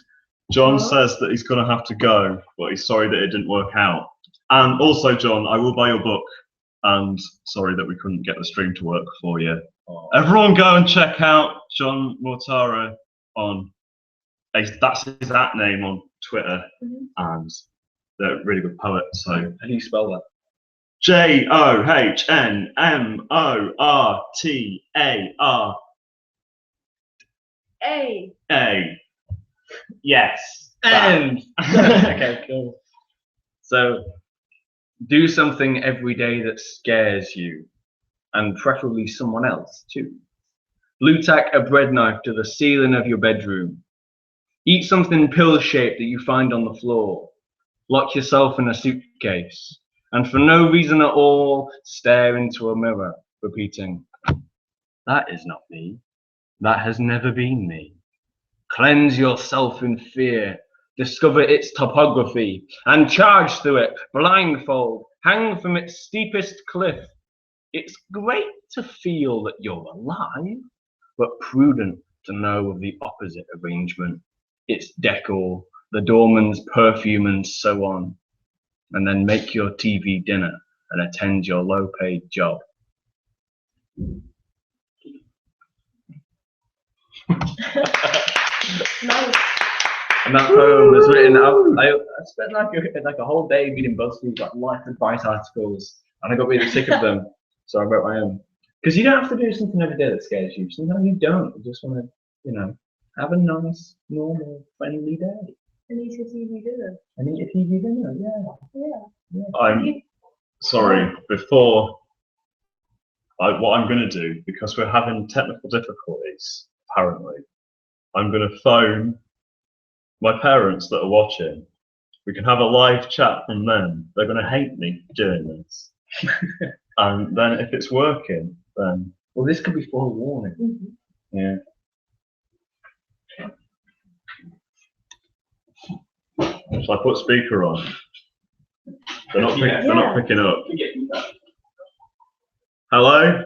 John says that he's going to have to go, but he's sorry that it didn't work out. And also, John, I will buy your book. And sorry that we couldn't get the stream to work for you. Oh. Everyone go and check out John Mortara on, that's his at name on Twitter. And they're a really good poet. So How do you spell that? JOHNMORTAR. A. Yes. And okay, cool. So, do something every day that scares you, and preferably someone else too. Blue tack a bread knife to the ceiling of your bedroom. Eat something pill-shaped that you find on the floor. Lock yourself in a suitcase, and for no reason at all, stare into a mirror, repeating, "That is not me. That has never been me." Cleanse yourself in fear. Discover its topography and charge through it blindfold. Hang from its steepest cliff. It's great to feel that you're alive, but prudent to know of the opposite arrangement. Its decor, the doorman's perfume, and so on. And then make your TV dinner and attend your low-paid job. Nice. And that poem was written. I spent like a whole day reading BuzzFeed like life advice articles, and I got really sick of them. So I wrote my own. Because you don't have to do something every day that scares you. Sometimes you don't. You just want to, have a nice, normal, friendly day. And eat a TV dinner. And eat a TV dinner. Yeah. I'm sorry. Before what I'm going to do, because we're having technical difficulties, apparently, I'm going to phone my parents that are watching. We can have a live chat from them. They're going to hate me for doing this. And then if it's working, then... Well, this could be forewarning. Mm-hmm. Yeah. Shall I put speaker on? They're not picking up. Hello?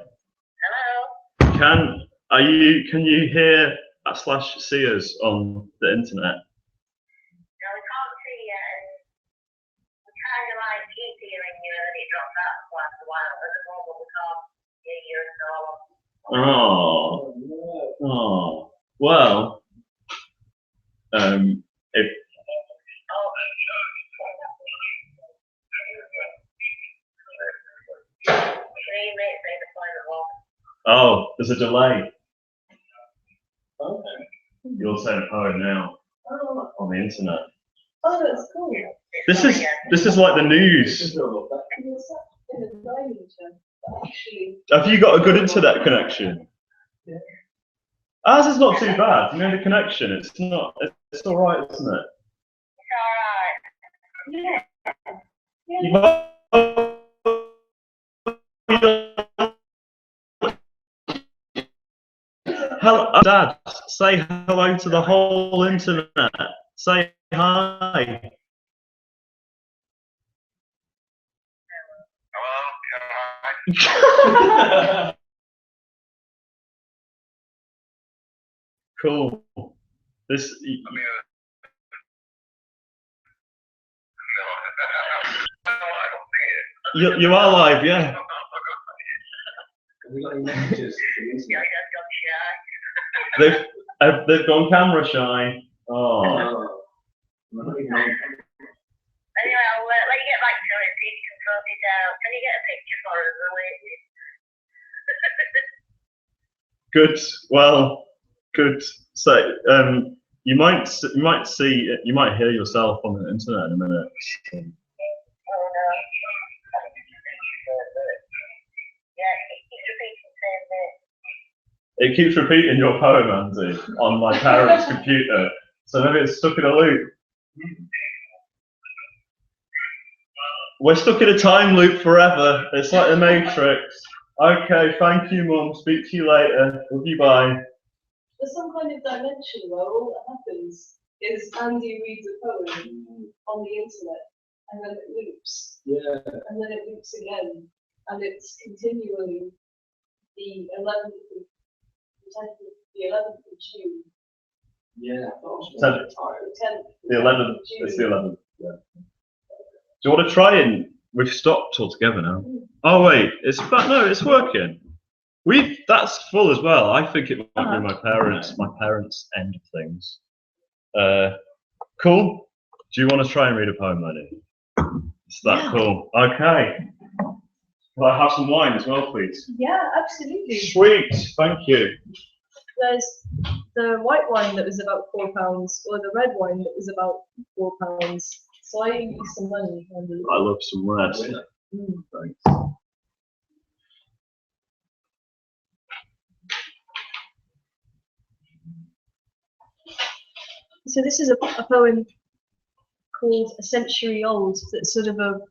Hello? Can you hear / see us on the internet? No, we can't see you, and we kind of like keep hearing you, and then it drops out for quite a while. At the moment, we can't hear you at all. Oh. Well, if Oh, there's a delay. Okay. You're saying a poem now Oh, on the internet. oh, that's cool. This is like the news. In a dining room, actually. Have you got a good internet connection? Yeah. Ours is not too bad. The connection. It's all right, isn't it? It's Yeah. Hello, Dad. Say hello to the whole internet. Say hi. Cool. You are live, yeah. They've gone camera shy. Oh. Anyway, I'll let you get back to it, see if you can sort it out. Can you get a picture for us? Good. Well, good. So, you might hear yourself on the internet in a minute. Oh no. Yeah, It keeps repeating your poem, Andy, on my parents' computer. So maybe it's stuck in a loop. We're stuck in a time loop forever. It's like the Matrix. Okay, thank you, Mum. Speak to you later. Love you, bye. There's some kind of dimension where all that happens is Andy reads a poem on the internet, and then it loops. Yeah. And then it loops again, and it's continually the 11th of June. Yeah. The 10th. The 11th. It's the 11th. Yeah. Do you want to try and we've stopped altogether now? Oh wait, it's working. That's full as well. I think it might be my parents' end of things. Cool. Do you want to try and read a poem, Lenny? Is that cool? Okay. Will I have some wine as well, please? Yeah, absolutely. Sweet, thank you. There's the white wine that was about £4, or the red wine that was about £4. So I used some money. I love some red. Thanks. So this is a poem called A Century Old. That's sort of a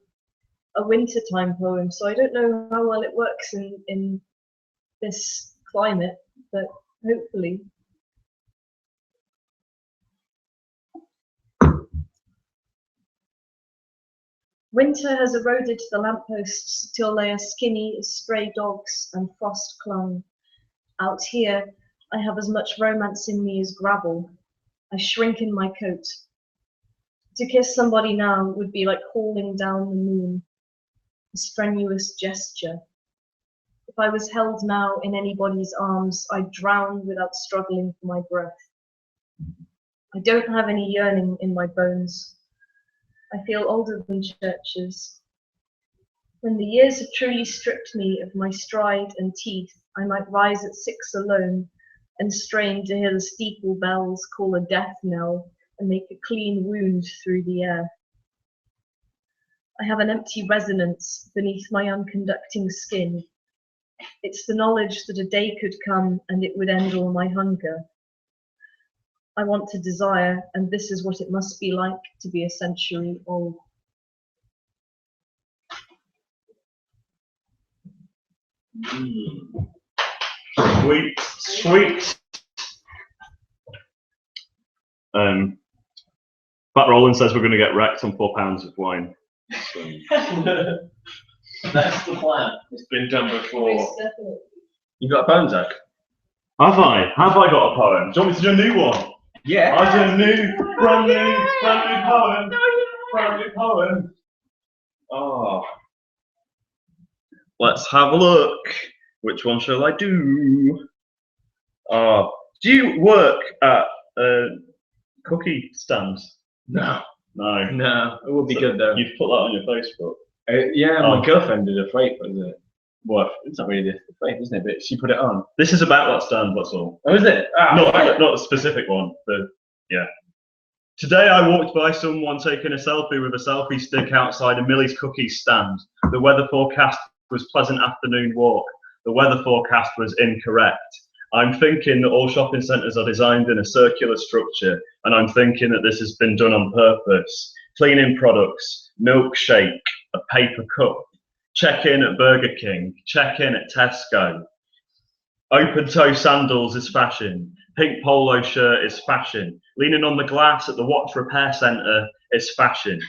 wintertime poem. So I don't know how well it works in this climate, but hopefully Winter has eroded the lampposts till they are skinny as stray dogs and frost clung. Out here, I have as much romance in me as gravel. I shrink in my coat. To kiss somebody now would be like hauling down the moon, a strenuous gesture. If I was held now in anybody's arms, I'd drown without struggling for my breath. I don't have any yearning in my bones. I feel older than churches. When the years have truly stripped me of my stride and teeth, I might rise at 6 alone and strain to hear the steeple bells call a death knell and make a clean wound through the air. I have an empty resonance beneath my unconducting skin. It's the knowledge that a day could come and it would end all my hunger. I want to desire, and this is what it must be like to be a century old. Sweet, sweet. Pat Rowland says we're going to get wrecked on 4 pounds of wine. So. That's the plan. It's been done before. Most definitely. You got a poem, Zach? Have I? Have I got a poem? Do you want me to do a new one? Yeah. I do a brand new poem. Brand new poem. Oh. Let's have a look. Which one shall I do? Do you work at cookie stands? No. No. No. It would be good though. You've put that on your Facebook. Yeah, my girlfriend did a fake, was it? Well, it's not really the fake, isn't it? But she put it on. This is about that stand, that's all. Oh, is it? Ah, Not a specific one, but yeah. Today I walked by someone taking a selfie with a selfie stick outside a Millie's Cookies stand. The weather forecast was pleasant afternoon walk. The weather forecast was incorrect. I'm thinking that all shopping centres are designed in a circular structure, and I'm thinking that this has been done on purpose. Cleaning products, milkshake, a paper cup. Check in at Burger King, check in at Tesco. Open toe sandals is fashion. Pink polo shirt is fashion. Leaning on the glass at the watch repair centre is fashion.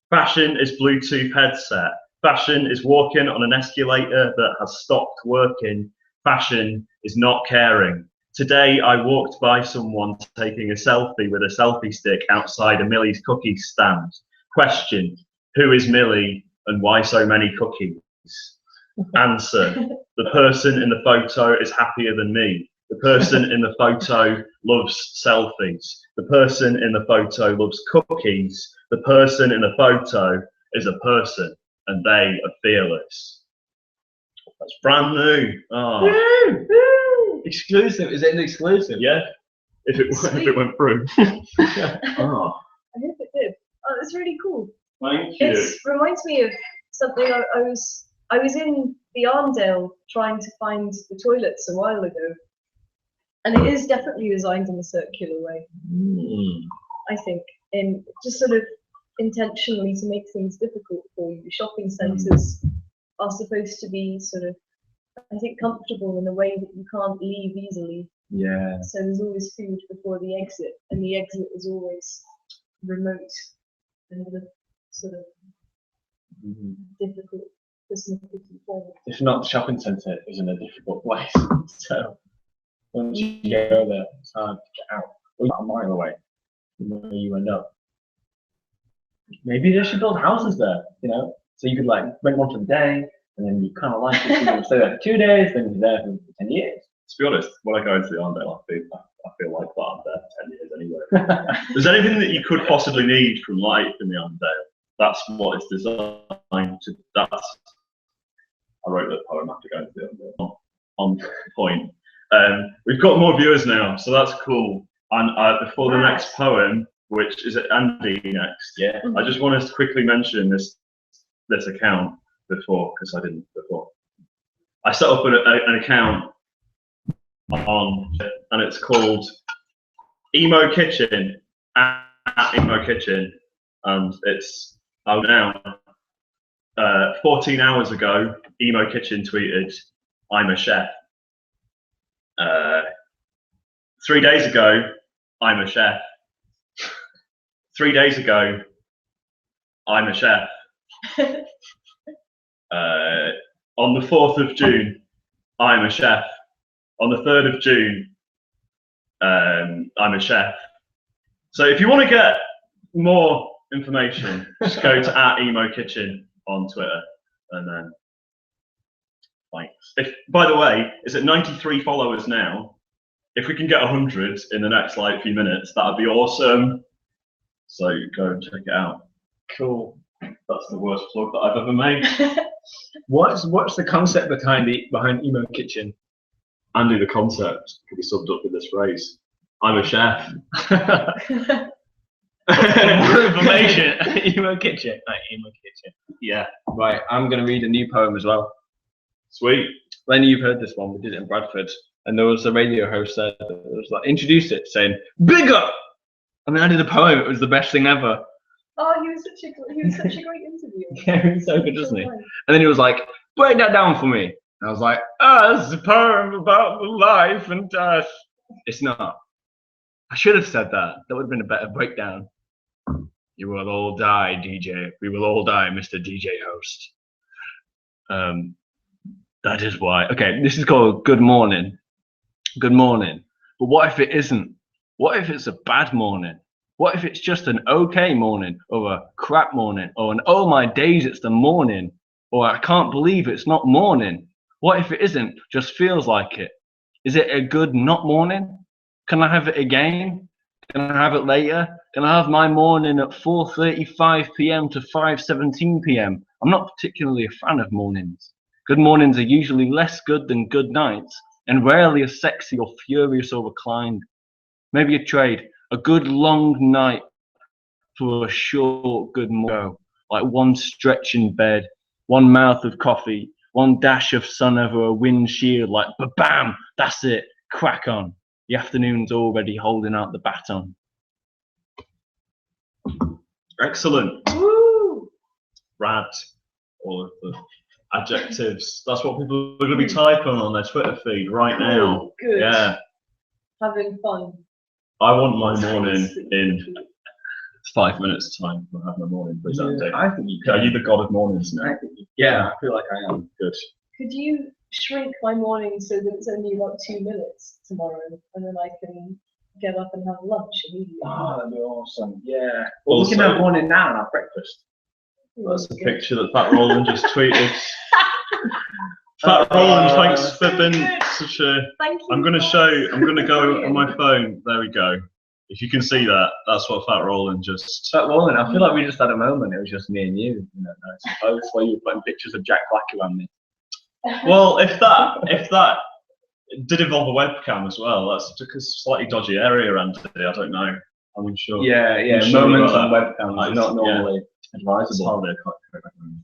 Fashion is Bluetooth headset. Fashion is walking on an escalator that has stopped working. Fashion is not caring. Today I walked by someone taking a selfie with a selfie stick outside a Millie's Cookies stand. Question, who is Millie and why so many cookies? Answer, the person in the photo is happier than me. The person in the photo loves selfies. The person in the photo loves cookies. The person in the photo is a person and they are fearless. That's brand new. Oh. Exclusive. Is it an exclusive? Yeah, if it went through. Oh. I hope it did. Oh, that's really cool. Thank you. It reminds me of something I was in the Arndale trying to find the toilets a while ago, and it is definitely designed in a circular way. I think, in just sort of intentionally to make things difficult for you. Shopping centres are supposed to be sort of, I think, comfortable in a way that you can't leave easily. Yeah. So there's always food before the exit, and the exit is always remote and the sort of difficult for somebody forward. If not, the shopping centre is in a difficult place. So once you go there, it's hard to get out. Well, you're a mile away from where you end up. Maybe they should build houses there, you know? So you could like rent one for the day, and then you kind of like it, so you can stay there for 2 days, then you're there for 10 years. To be honest, when I go into the Arndale, I feel like that I'm there for 10 years anyway. There's anything that you could possibly need from life in the Arndale. That's what it's designed to. I wrote that poem after going to the Arndale. On point. We've got more viewers now, so that's cool. And before the next poem, which is Andy next. Yeah. I just want us to quickly mention this account before, because I didn't before. I set up an account on, and it's called Emo Kitchen at Emo Kitchen, and it's out now. 14 hours ago, Emo Kitchen tweeted, "I'm a chef." 3 days ago, "I'm a chef." 3 days ago, "I'm a chef." On the 4th of June, I'm a chef. On the 3rd of June, I'm a chef. So if you want to get more information, just go to @EmoKitchen on Twitter, and then thanks. By the way, it's at 93 followers now. If we can get 100 in the next few minutes, that'd be awesome. So go and check it out. Cool. That's the worst plug that I've ever made. What's the concept behind Emo Kitchen? Andy, the concept can be summed up with this phrase: I'm a chef. More information. Emo Kitchen. Emo Kitchen. Yeah. Right, I'm going to read a new poem as well. Sweet. Lenny, you've heard this one. We did it in Bradford. And there was a radio host there that was introduced it saying, "Bigger!" And then I did a poem. It was the best thing ever. Oh, he was such a great interview. Yeah, he's so good, isn't he? And then he was like, "Break that down for me." And I was like, "It's a poem about life and death." It's not. I should have said that. That would have been a better breakdown. You will all die, DJ. We will all die, Mr. DJ host. That is why. Okay, this is called Good Morning. Good morning. But what if it isn't? What if it's a bad morning? What if it's just an okay morning, or a crap morning, or an oh my days it's the morning, or I can't believe it's not morning? What if it isn't, just feels like it? Is it a good not morning? Can I have it again? Can I have it later? Can I have my morning at 4:35 p.m. to 5:17 p.m.? I'm not particularly a fan of mornings. Good mornings are usually less good than good nights, and rarely as sexy or furious or reclined. Maybe a trade, a good long night for a short good morning, like one stretch in bed, one mouth of coffee, one dash of sun over a windshield, like ba-bam, that's it, crack on. The afternoon's already holding out the baton. Excellent. Woo! Rad. All of the adjectives. That's what people are going to be typing on their Twitter feed right now. Good. Yeah. Having fun. I want my morning in 5 minutes' time. I'll have my morning, please, Andy. I think you Are you the god of mornings now? Yeah, I feel like I am. Good. Could you shrink my morning so that it's only about 2 minutes tomorrow, and then I can get up and have lunch immediately? Oh, that'd be awesome. Yeah. Well, we can have morning now and have breakfast. That's a picture that Fat Roland just tweeted. Fat Roland, thanks for being such a. Thank you. I'm going to go on my phone. There we go. If you can see that, that's what Fat Roland just. Fat Roland, I feel like we just had a moment. It was just me and you. I suppose where you were putting pictures of Jack Black around me. Well, if that did involve a webcam as well, that's a slightly dodgy area, Andy. I don't know. I'm unsure. Yeah. I'm sure Moments on about webcams are not normally It's advisable. hardly a correct recommend.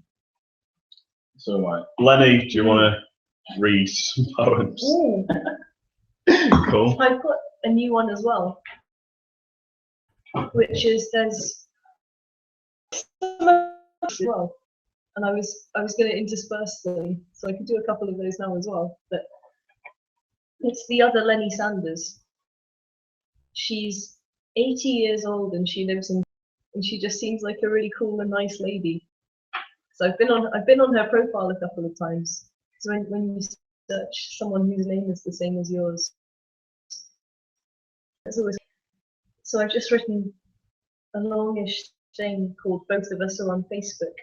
So, Lenny, do you want to read some poems? Ooh. Cool. I put a new one as well, which is there's as well, and I was going to intersperse them, so I could do a couple of those now as well. But it's the other Lenny Sanders. She's 80 years old and she lives in, and she just seems like a really cool and nice lady. So I've been on her profile a couple of times. So when you search someone whose name is the same as yours, it's always. So I've just written a longish thing called "Both of Us Are on Facebook,"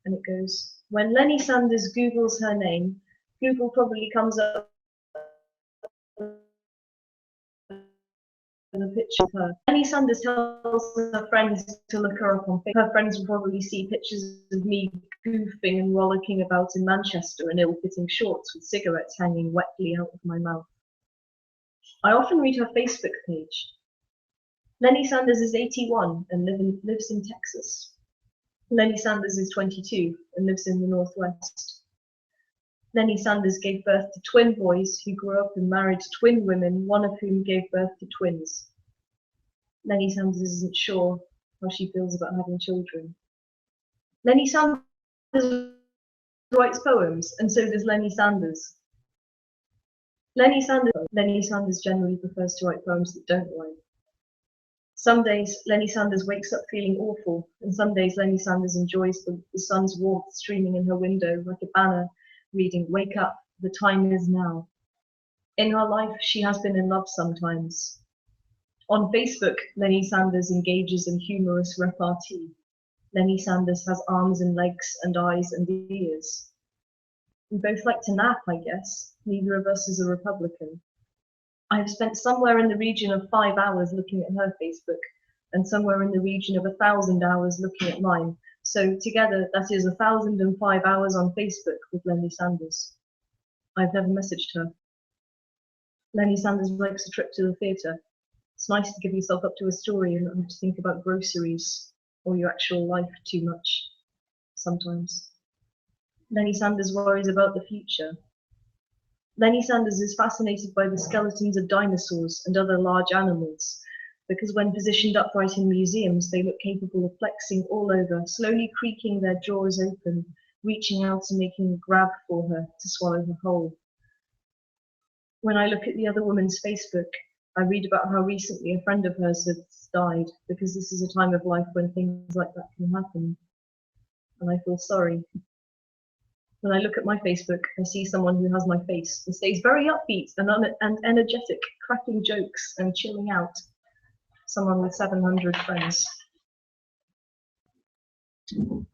and it goes: when Lenny Sanders Googles her name, Google probably comes up with a picture of her. Lenny Sanders tells her friends to look her up on Facebook. Her friends will probably see pictures of me goofing and rollicking about in Manchester in ill-fitting shorts with cigarettes hanging wetly out of my mouth. I often read her Facebook page. Lenny Sanders is 81 and lives in Texas. Lenny Sanders is 22 and lives in the Northwest. Lenny Sanders gave birth to twin boys who grew up and married twin women, one of whom gave birth to twins. Lenny Sanders isn't sure how she feels about having children. Lenny Sanders writes poems, and so does Lenny Sanders. Lenny Sanders generally prefers to write poems that don't rhyme. Some days, Lenny Sanders wakes up feeling awful, and some days Lenny Sanders enjoys the sun's warmth streaming in her window like a banner reading, "Wake up, the time is now." In her life, she has been in love sometimes. On Facebook, Lenny Sanders engages in humorous repartee. Lenny Sanders has arms and legs and eyes and ears. We both like to nap, I guess. Neither of us is a Republican. I have spent somewhere in the region of 5 hours looking at her Facebook, and somewhere in the region of 1,000 hours looking at mine. So together, that is 1,005 hours on Facebook with Lenny Sanders. I've never messaged her. Lenny Sanders likes a trip to the theatre. It's nice to give yourself up to a story and not have to think about groceries or your actual life too much, sometimes. Lenny Sanders worries about the future. Lenny Sanders is fascinated by the skeletons of dinosaurs and other large animals, because when positioned upright in museums, they look capable of flexing all over, slowly creaking their jaws open, reaching out and making a grab for her to swallow her whole. When I look at the other woman's Facebook, I read about how recently a friend of hers has died, because this is a time of life when things like that can happen. And I feel sorry. When I look at my Facebook, I see someone who has my face and stays very upbeat and energetic, cracking jokes and chilling out. Someone with 700 friends.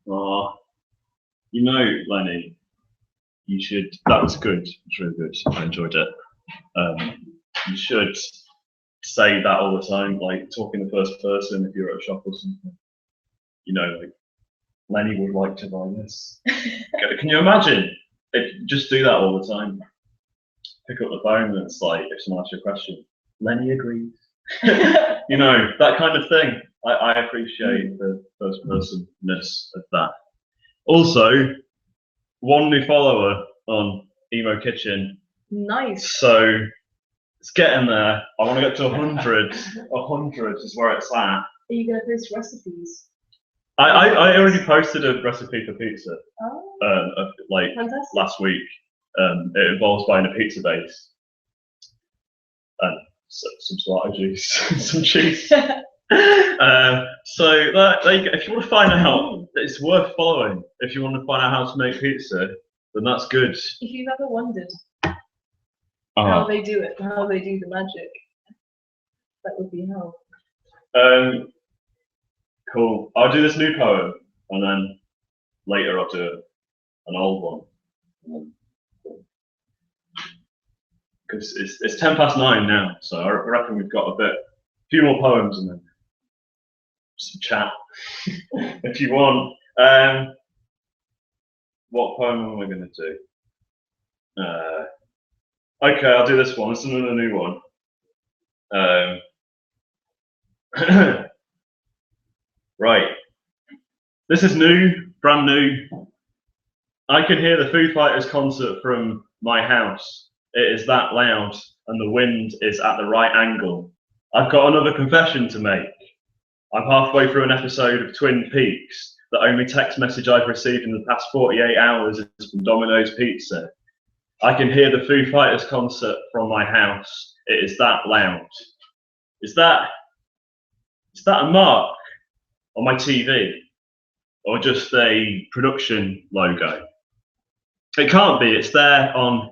Oh, you know, Lenny, you should. That was good. It was really good. I enjoyed it. You should say that all the time, like talk in the first person if you're at a shop or something. You know, like, Lenny would like to buy this. Can you imagine? Just do that all the time. Pick up the phone and it's like, if someone asks you a question, Lenny agrees. You know, that kind of thing. I appreciate the first personness of that. Also, one new follower on Emo Kitchen. Nice. So it's getting there. I want to get to 100. 100 is where it's at. Are you going to post recipes? I already posted a recipe for pizza. Oh, like fantastic. last week. It involves buying a pizza base and some tomato juice, some cheese. So if you want to find out, it's worth following. If you want to find out how to make pizza, then that's good. If you've ever wondered how they do it, how they do the magic, that would be how. Cool. I'll do this new poem, and then later I'll do an old one. Because it's 9:10 now, so I reckon we've got a few more poems and then some chat if you want. What poem am I going to do? Okay, I'll do this one. This is another new one. Right. This is new, brand new. I can hear the Foo Fighters concert from my house. It is that loud, and the wind is at the right angle. I've got another confession to make. I'm halfway through an episode of Twin Peaks. The only text message I've received in the past 48 hours is from Domino's Pizza. I can hear the Foo Fighters concert from my house. It is that loud. Is that a mark on my TV? Or just a production logo? It can't be. It's there on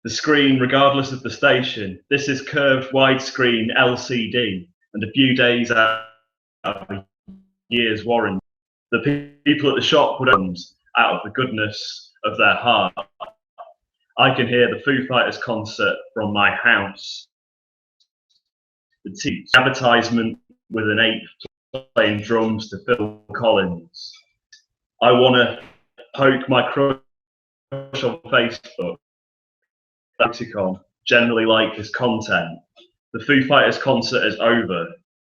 the screen regardless of the station. This is curved widescreen LCD and a few days out of a year's warranty. The people at the shop would own out of the goodness of their heart. I can hear the Foo Fighters concert from my house. The advertisement with an ape playing drums to Phil Collins. I want to poke my crush on Facebook. Generally like his content. The Foo Fighters concert is over.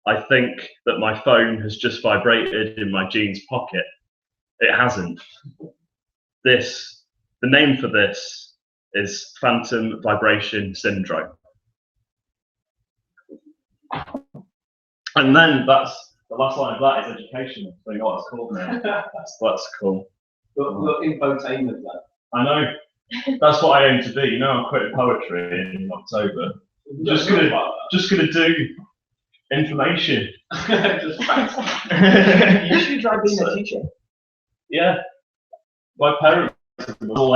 I think that my phone has just vibrated in my jeans pocket. It hasn't. The name for this is Phantom Vibration Syndrome. And then the last line of that is education. So you know what it's called now. That's cool. Look infotainment that. I know. That's what I aim to be. You know, I'm quitting poetry in October. Just gonna do information. Just facts. You should try being a teacher. Yeah. My parents all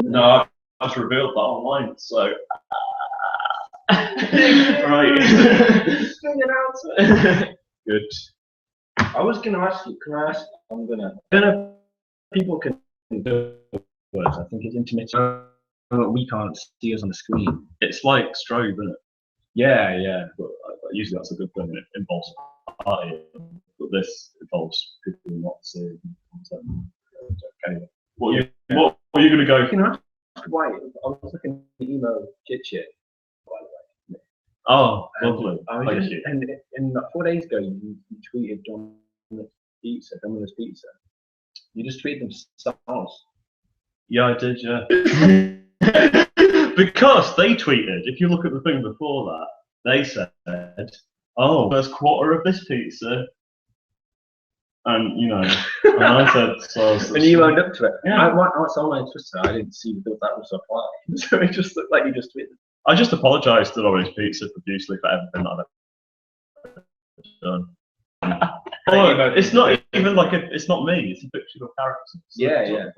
no, I just revealed that online, so. Right. Good. I was going to ask you, can I ask? I don't know if people can do words. I think it's intermittent. We can't see us on the screen. It's like strobe, isn't it? Yeah. But usually that's a good thing. It involves party, but this involves people not seeing content. Okay. What are you going to go? Can I ask why? I was looking at the email kitchen. Oh, lovely. Thank you. And 4 days ago, you tweeted Domino's Pizza. You just tweeted them stars. Yeah, I did, yeah. Because they tweeted, if you look at the thing before that, they said, oh, first quarter of this pizza. And, you know, and I said, so. And you owned up to it. Yeah. I saw on Twitter, I didn't see that was applied. So it just looked like you just tweeted. I just apologised to Domino's Pizza profusely for everything that I've done. Oh, it's not even like it's not me. It's a fictional character. Yeah.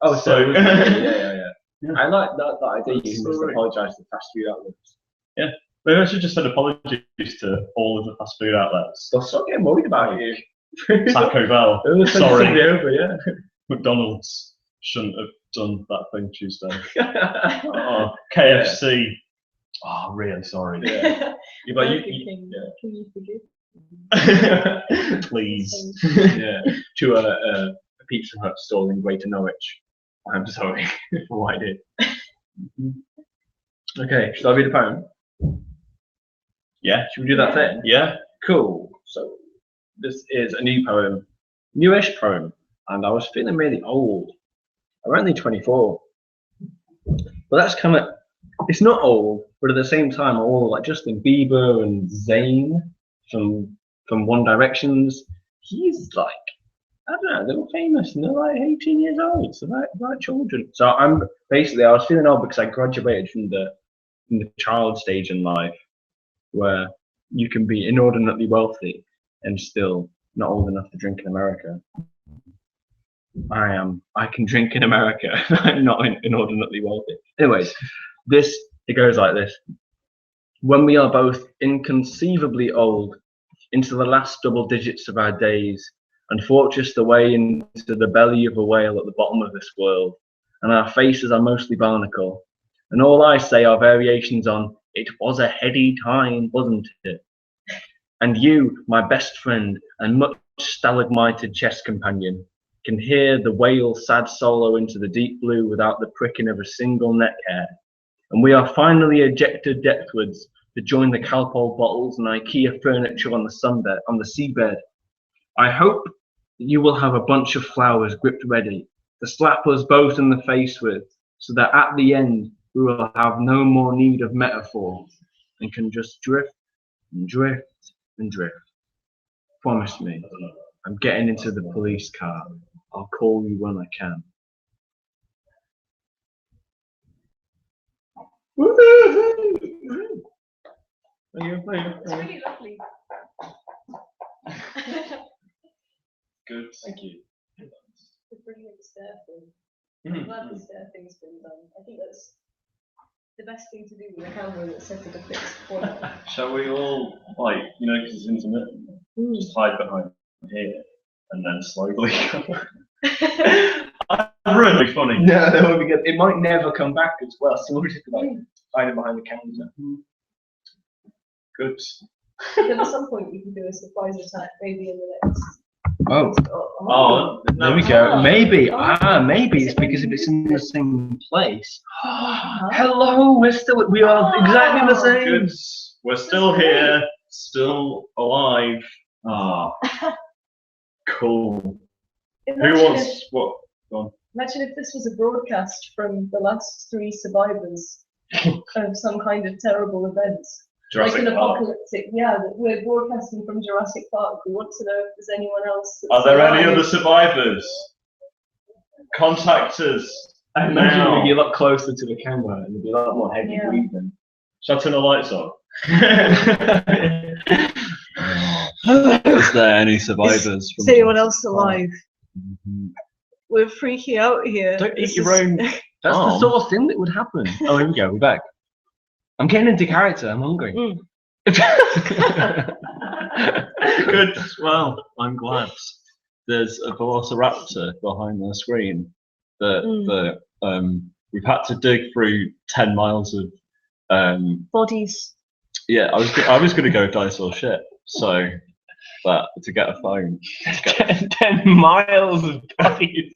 Oh, so yeah. I like that idea. You can just apologise to fast food outlets. Yeah, maybe I should just send apologies to all of the fast food outlets. They'll start getting worried about you. Taco Bell. Sorry. Over, yeah. McDonald's shouldn't have done that thing Tuesday. Oh, KFC. Oh, really sorry. Yeah. Can you forgive? Please. Yeah. To a Pizza Hut stall in Greater Norwich. I'm sorry for what I did. Okay, should I read a poem? Yeah. Should we do that thing? Yeah. Cool. So this is a new poem, newish poem, and I was feeling really old. I'm only 24. But that's kind of, it's not old, but at the same time, all like Justin Bieber and Zayn from One Directions. He's like, I don't know, they were famous and they're like 18 years old, so they're like children. So I was feeling old because I graduated from the child stage in life where you can be inordinately wealthy and still not old enough to drink in America. I can drink in America. I'm not inordinately wealthy. Anyways, it goes like this. When we are both inconceivably old, into the last double digits of our days, and fortressed away into the belly of a whale at the bottom of this world, and our faces are mostly barnacle, and all I say are variations on, it was a heady time, wasn't it? And you, my best friend, and much stalagmited chess companion, can hear the whale sad solo into the deep blue without the pricking of a single neck hair. And we are finally ejected depthwards to join the Calpol bottles and IKEA furniture on the seabed. I hope you will have a bunch of flowers gripped ready to slap us both in the face with, so that at the end we will have no more need of metaphor and can just drift and drift and drift. Promise me, I'm getting into the police car. I'll call you when I can. It's really lovely. Good. Thank you. The brilliant stair thing. I'm glad the stair thing's been done. I think that's the best thing to do with a camera that's set at a fixed point. Shall we all, like, you know, because it's intermittent, just hide behind here and then slowly cover? Really funny. No, that would be good. It might never come back as well, so we'll just be like hiding behind the counter. Good. Then at some point you can do a surprise attack, maybe in the next. Oh, there we go. Maybe it's because if it's in the same place. Hello, we are exactly the same. Good. We're still here, still alive. Ah, cool. Who wants what? Go on. Imagine if this was a broadcast from the last 3 survivors of some kind of terrible event. Jurassic like an Park. apocalyptic, yeah, we're broadcasting from Jurassic Park. We want to know if there's anyone else. Are there any other survivors? Contact us. I imagine we'd be a lot closer to the camera and there'd be a lot more heavy Yeah. breathing. Shall I turn the lights on? Is there any survivors? Is anyone else alive? Mhm. We're freaking out here. Don't This eat your is- own. That's the Arm? sort of thing that would happen. Oh, here we go. We're back. I'm getting into character. I'm hungry. Mm. Good. Well, I'm glad. There's a velociraptor behind the screen that we've had to dig through 10 miles of. Bodies. Yeah, I was gonna go dinosaur shit. So, but to get a phone, 10 miles of bodies.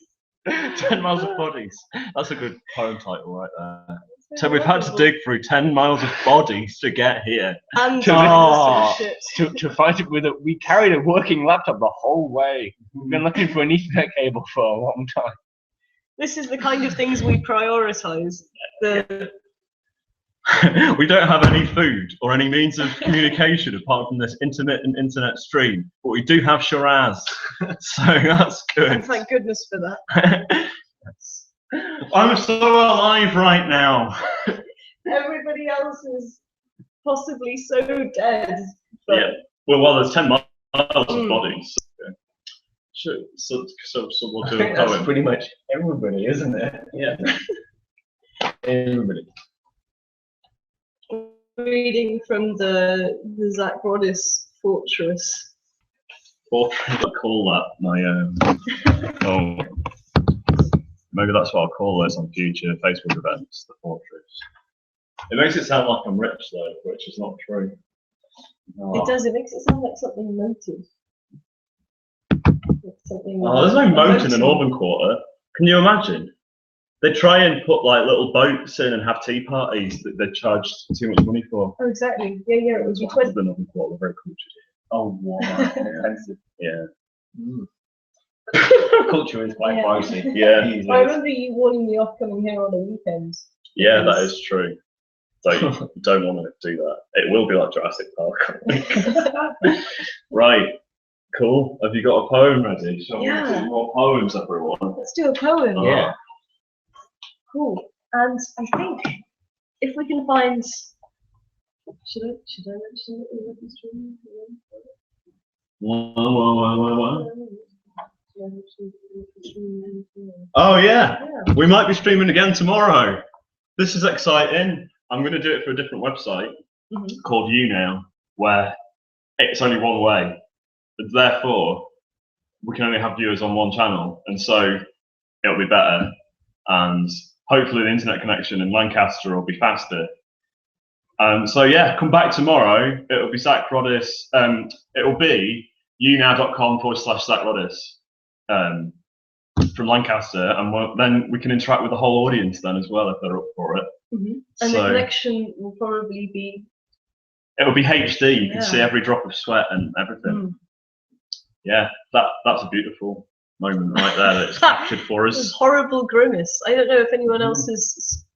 10 miles of bodies. That's a good poem title right there. So we've had to dig through 10 miles of bodies to get here. And Oh. shit. To fight it with it, we carried a working laptop the whole way. We've been looking for an Ethernet cable for a long time. This is the kind of things we prioritize. We don't have any food or any means of communication apart from this intermittent internet stream, but we do have Shiraz, so that's good. Thank goodness for that. I'm so alive right now. Everybody else is possibly so dead. But Yeah. Well, there's 10 miles of Mm. bodies. Sure. So we'll I do a think that's poem. pretty much everybody, isn't it? Yeah. Everybody. reading from the Zach Rodis Fortress. Fortress, I call that my oh, maybe that's what I'll call this on future Facebook events. The Fortress. It makes it sound like I'm rich though, which is not true. It does, it makes it sound like something moated. Like something There's no moat in the Northern Quarter. Can you imagine? They try and put like little boats in and have tea parties that they charge too much money for. Oh, exactly. Yeah, it was That's your what the Northern Quarter, very cultured. Oh, wow. Expensive. Yeah. Culture is quite Yeah. pricey. Yeah. I remember you warning me off coming here on a weekend. Yeah, that is true. Don't want to do that. It will be like Jurassic Park. Right. Cool. Have you got a poem ready? Shall we do more poems, everyone? Let's do a poem. Yeah. Cool. And I think if we can find, should I mention that we have this stream? Oh yeah, we might be streaming again tomorrow. This is exciting. I'm going to do it for a different website called YouNow, where it's only one way. Therefore, we can only have viewers on one channel, and so it'll be better. And hopefully, the internet connection in Lancaster will be faster. So yeah, come back tomorrow. It'll be Zach Rodis. It'll be younow.com/Zach Rodis from Lancaster, and then we can interact with the whole audience then as well if they're up for it. And So the connection will probably be. it'll be HD. You can Yeah. see every drop of sweat and everything. Yeah, that's a beautiful moment right there that it's captured for This us. horrible grimace. I don't know if anyone else's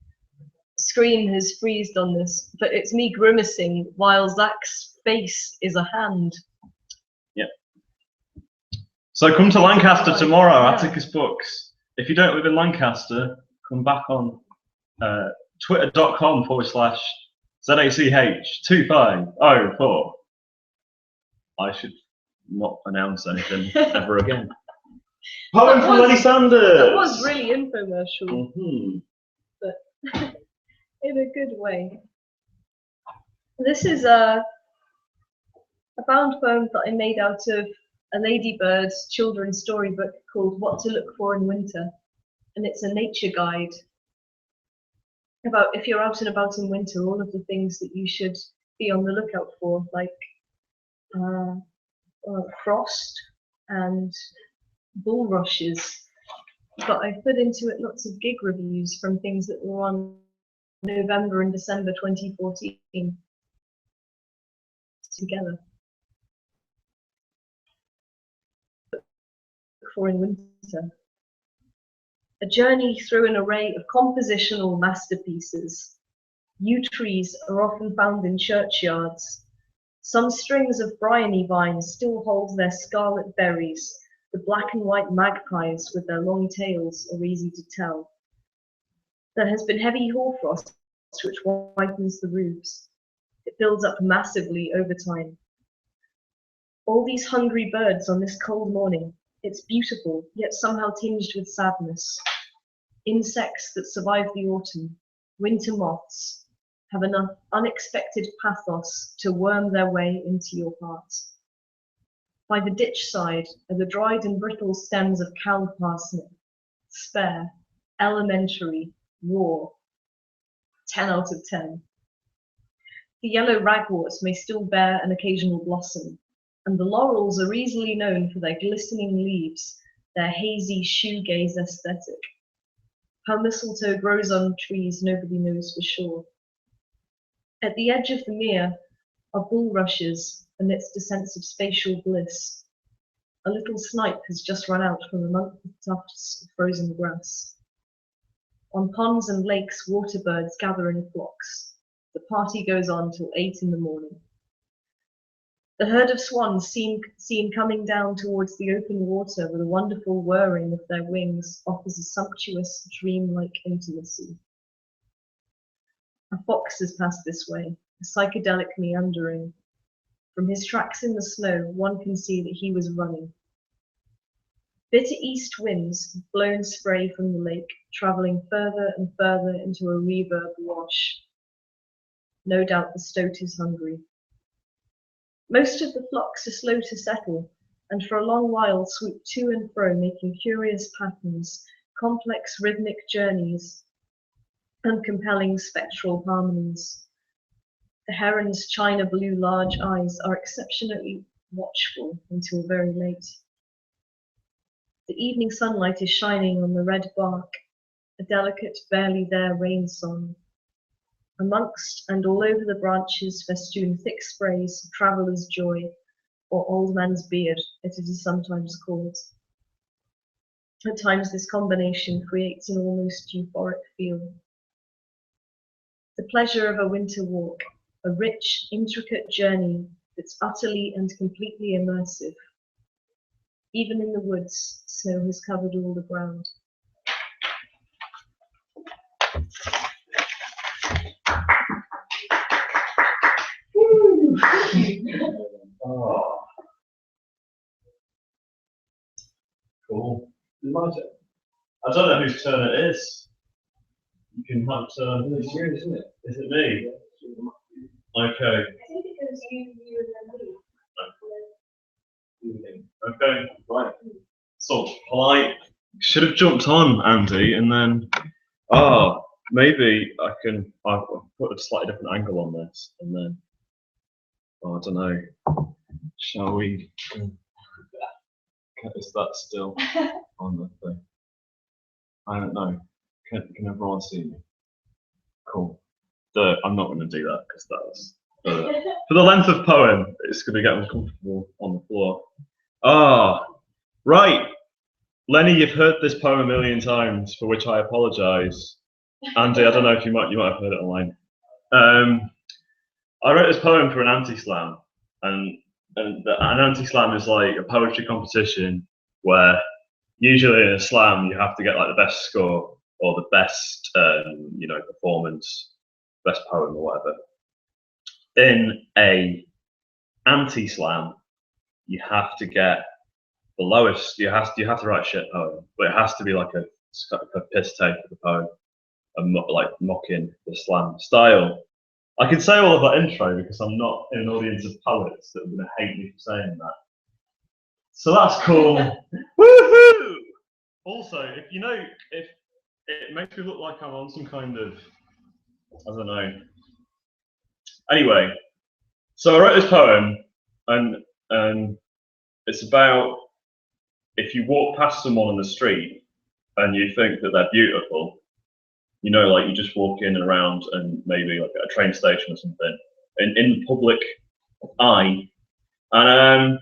screen has freezed on this, but it's me grimacing while Zach's face is a hand. So come to Lancaster tomorrow, Yeah. Atticus Books. If you don't live in Lancaster, come back on twitter.com/ZACH2504. I should not announce anything ever again. Poem from Lenny Sanders! That was really infomercial, Mhm. in a good way. This is a bound poem that I made out of a Ladybird's children's storybook called What to Look For in Winter. And it's a nature guide about if you're out and about in winter, all of the things that you should be on the lookout for, like frost and bulrushes. But I put into it lots of gig reviews from things that were on November and December 2014 together. For in winter. A journey through an array of compositional masterpieces. Yew trees are often found in churchyards. Some strings of bryony vines still hold their scarlet berries. The black and white magpies with their long tails are easy to tell. There has been heavy hoarfrost which whitens the roofs. It builds up massively over time. All these hungry birds on this cold morning, it's beautiful, yet somehow tinged with sadness. Insects that survive the autumn, winter moths, have an unexpected pathos to worm their way into your heart. By the ditch side are the dried and brittle stems of cow parsnip, spare, elementary, raw. 10 out of 10. The yellow ragworts may still bear an occasional blossom, and the laurels are easily known for their glistening leaves, their hazy shoegaze aesthetic. How mistletoe grows on trees nobody knows for sure. At the edge of the mere are bulrushes amidst a sense of spatial bliss. A little snipe has just run out from among the tufts of frozen grass. On ponds and lakes, waterbirds gather in flocks. The party goes on till 8 in the morning. The herd of swans seen coming down towards the open water with a wonderful whirring of their wings offers a sumptuous, dreamlike intimacy. A fox has passed this way, a psychedelic meandering. From his tracks in the snow, one can see that he was running. Bitter east winds have blown spray from the lake, travelling further and further into a reverb wash. No doubt the stoat is hungry. Most of the flocks are slow to settle, and for a long while swoop to and fro, making curious patterns, complex rhythmic journeys, and compelling spectral harmonies. The heron's china blue large eyes are exceptionally watchful until very late. The evening sunlight is shining on the red bark, a delicate, barely there rain song. Amongst and all over the branches festoon thick sprays of traveller's joy, or old man's beard, as it is sometimes called. At times this combination creates an almost euphoric feel. The pleasure of a winter walk, a rich, intricate journey that's utterly and completely immersive. Even in the woods, snow has covered all the ground. Oh. Cool. I don't know whose turn it is. You can have a turn. It's you, isn't it? Is it me? Okay. I think it goes you, and then me. Okay. Right. So polite. Should have jumped on, Andy, and then maybe I'll put a slightly different angle on this, and then I don't know. Shall we? Is that still on the thing? I don't know. Can everyone see me? Cool. I'm not going to do that because that's for the length of poem. It's going to get uncomfortable on the floor. Right. Lenny, you've heard this poem a million times, for which I apologise. Andy, I don't know if you might have heard it online. I wrote this poem for an anti-slam, and an anti-slam is like a poetry competition where usually in a slam you have to get like the best score or the best performance, best poem or whatever. In a anti-slam, you have to get the lowest. You have to write a shit poem, but it has to be like a piss take of the poem, and like mocking the slam style. I can say all of that intro because I'm not in an audience of poets that are going to hate me for saying that. So that's cool. Woohoo! Also, if it makes me look like I'm on some kind of, I don't know. Anyway, so I wrote this poem, and it's about if you walk past someone on the street and you think that they're beautiful, like you just walk in and around and maybe like at a train station or something, in the public eye, and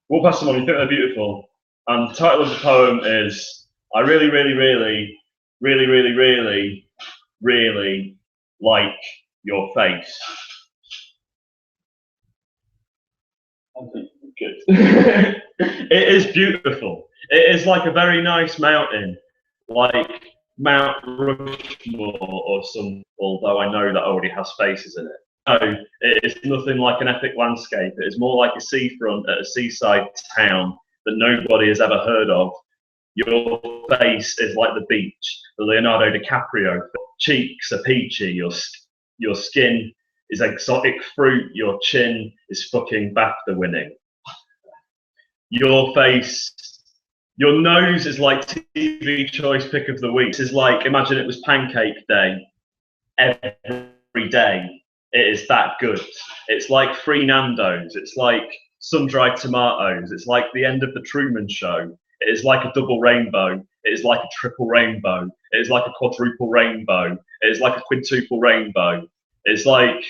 walk past someone, you think they're beautiful, and the title of the poem is I really, really, really, really, really, really, really like your face. Good. It is beautiful. It is like a very nice mountain, like Mount Rushmore or some, although I know that already has faces in it. No, it is nothing like an epic landscape. It is more like a seafront at a seaside town that nobody has ever heard of. Your face is like the beach, the Leonardo DiCaprio. Cheeks are peachy. Your skin is exotic fruit. Your chin is fucking BAFTA winning. Your face, your nose is like TV Choice Pick of the Week. This is like, imagine it was Pancake Day every day. It is that good. It's like free Nando's. It's like sun-dried tomatoes. It's like the end of the Truman Show. It is like a double rainbow. It is like a triple rainbow. It is like a quadruple rainbow. It is like a quintuple rainbow. It's like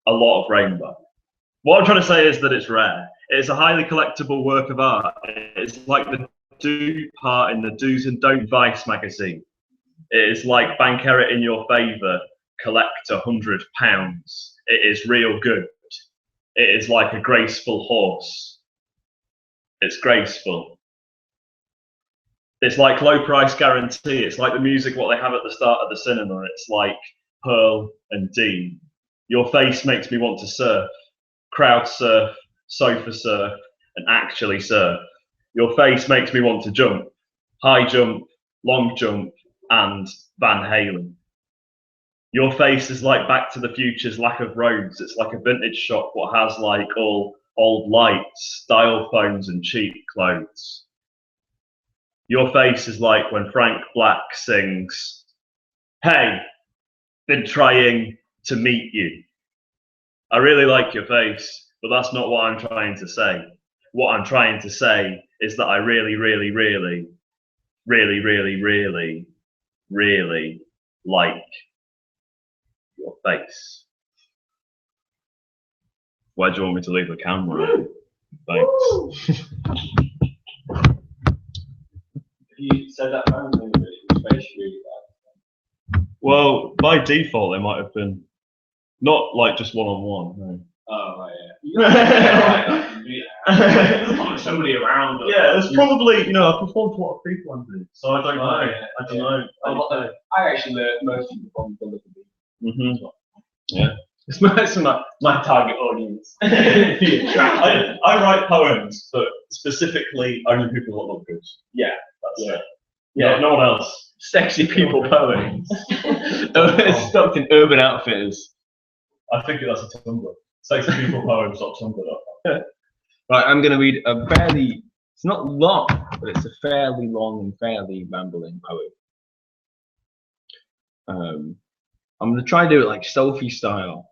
a lot of rainbow. What I'm trying to say is that it's rare. It's a highly collectible work of art. It's like the do part in the Do's and Don't Vice magazine. It is like bank error in your favour, collect £100. It is real good. It is like a graceful horse. It's graceful. It's like low price guarantee. It's like the music what they have at the start of the cinema. It's like Pearl and Dean. Your face makes me want to surf, crowd surf, sofa surf, and actually surf. Your face makes me want to jump, high jump, long jump, and Van Halen. Your face is like Back to the Future's lack of roads. It's like a vintage shop what has like all old lights, dial phones, and cheap clothes. Your face is like when Frank Black sings, "Hey, been trying to meet you." I really like your face, but that's not what I'm trying to say. What I'm trying to say is that I really, really, really, really, really, really, really like your face. Why do you want me to leave the camera? Thanks. You said that randomly, but it was face really bad. Well, by default, they might have been not like just one-on-one. No. Oh, right, yeah. Somebody around. Yeah, there's probably, I performed to a lot of people on this, so I don't know. Yeah, I don't know. I actually learned most of the from the Mm-hmm. Yeah. It's my target audience. I write poems, but specifically only people that look good. Yeah. That's it. Yeah. No one else. Sexy people poems. Stockton Urban Outfitters. I think that's a Tumblr. Sexy people poems.tumblr.com. Right, I'm going to read a fairly, it's not long, but it's a fairly long and fairly rambling poem. I'm going to try to do it like selfie style,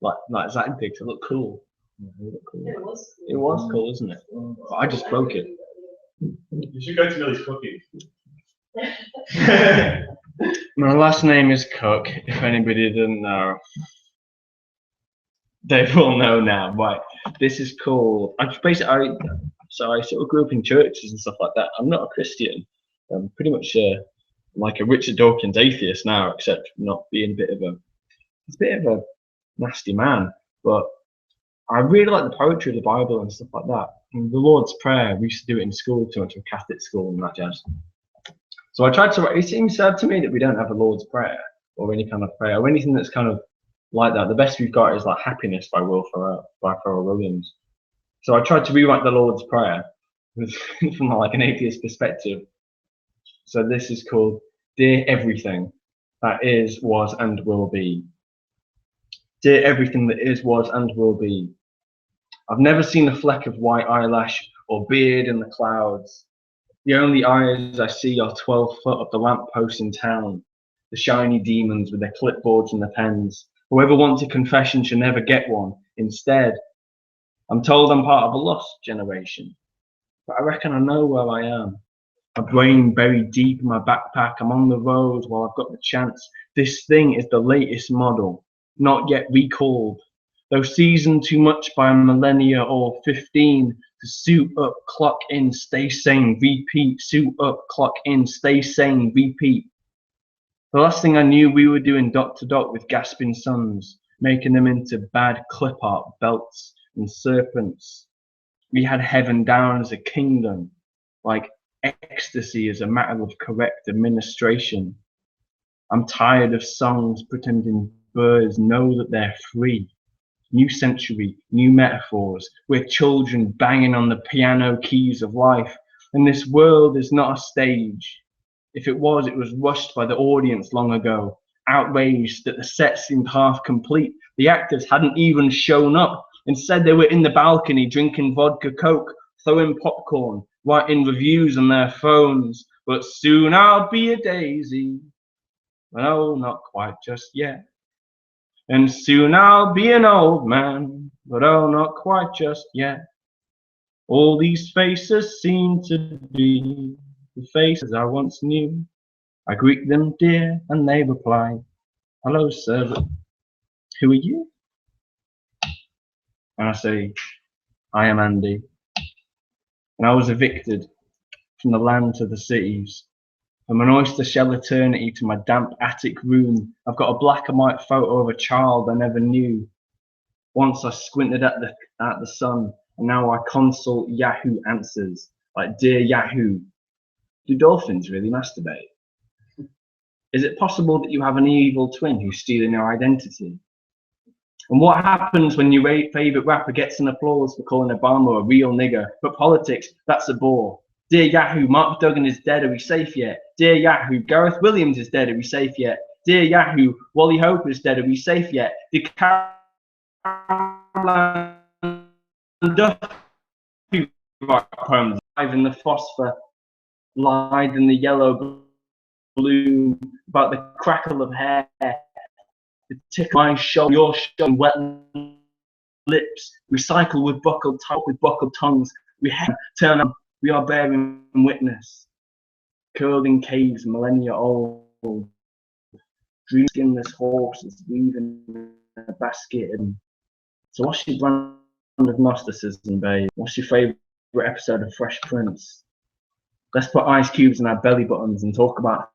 like Zach and Pigs. It looked cool. It was. It was cool, isn't it? But I just broke it. You should go to Millie's Cookies. My last name is Cook, if anybody didn't know. They will know now. Right, this is cool. I sort of grew up in churches and stuff like that. I'm not a Christian. I'm pretty much like a Richard Dawkins atheist now, except not being a bit of a nasty man. But I really like the poetry of the Bible and stuff like that. And the Lord's Prayer, we used to do it in school too, to a Catholic school and that jazz. So I tried to write. It seems sad to me that we don't have a Lord's Prayer or any kind of prayer or anything that's kind of like that. The best we've got is like Happiness by Pharrell Williams. So I tried to rewrite the Lord's Prayer from like an atheist perspective. So this is called Dear Everything That Is, Was and Will Be. Dear everything that is, was and will be. I've never seen a fleck of white eyelash or beard in the clouds. The only eyes I see are 12 foot of the lampposts in town. The shiny demons with their clipboards and their pens. Whoever wants a confession should never get one. Instead, I'm told I'm part of a lost generation. But I reckon I know where I am. My brain buried deep in my backpack. I'm on the road while I've got the chance. This thing is the latest model, not yet recalled. Though seasoned too much by a millennia or 15 to suit up, clock in, stay sane, repeat. Suit up, clock in, stay sane, repeat. The last thing I knew, we were doing dot to dot with gasping suns, making them into bad clip art belts and serpents. We had heaven down as a kingdom, like ecstasy as a matter of correct administration. I'm tired of songs pretending birds know that they're free. New century, new metaphors. We're children banging on the piano keys of life. And this world is not a stage. If it was rushed by the audience long ago. Outraged that the set seemed half complete. The actors hadn't even shown up. Instead, they were in the balcony drinking vodka coke, throwing popcorn, writing reviews on their phones. But soon I'll be a daisy. No, not quite just yet. And soon I'll be an old man, but oh, not quite just yet. All these faces seem to be the faces I once knew. I greet them dear, and they reply, hello, sir, but who are you? And I say, I am Andy. And I was evicted from the land to the cities. From an oyster shell eternity to my damp attic room, I've got a black and white photo of a child I never knew. Once I squinted at the sun, and now I consult Yahoo answers, like, dear Yahoo, do dolphins really masturbate? Is it possible that you have an evil twin who's stealing your identity? And what happens when your favourite rapper gets an applause for calling Obama a real nigger? But politics, that's a bore. Dear Yahoo, Mark Duggan is dead, are we safe yet? Dear Yahoo, Gareth Williams is dead, are we safe yet? Dear Yahoo, Wally Hope is dead, are we safe yet? Did Caroline Duffy write poems? Live in the phosphor, lied in the yellow bloom, about the crackle of hair, the tick of my shoulder, your shoulder, wet lips, recycle with buckled tongues, we turn up. We are bearing witness, curled in caves millennia old, dream skinless horses weaving in a basket. So what's your brand of Gnosticism, babe? What's your favourite episode of Fresh Prince? Let's put ice cubes in our belly buttons and talk about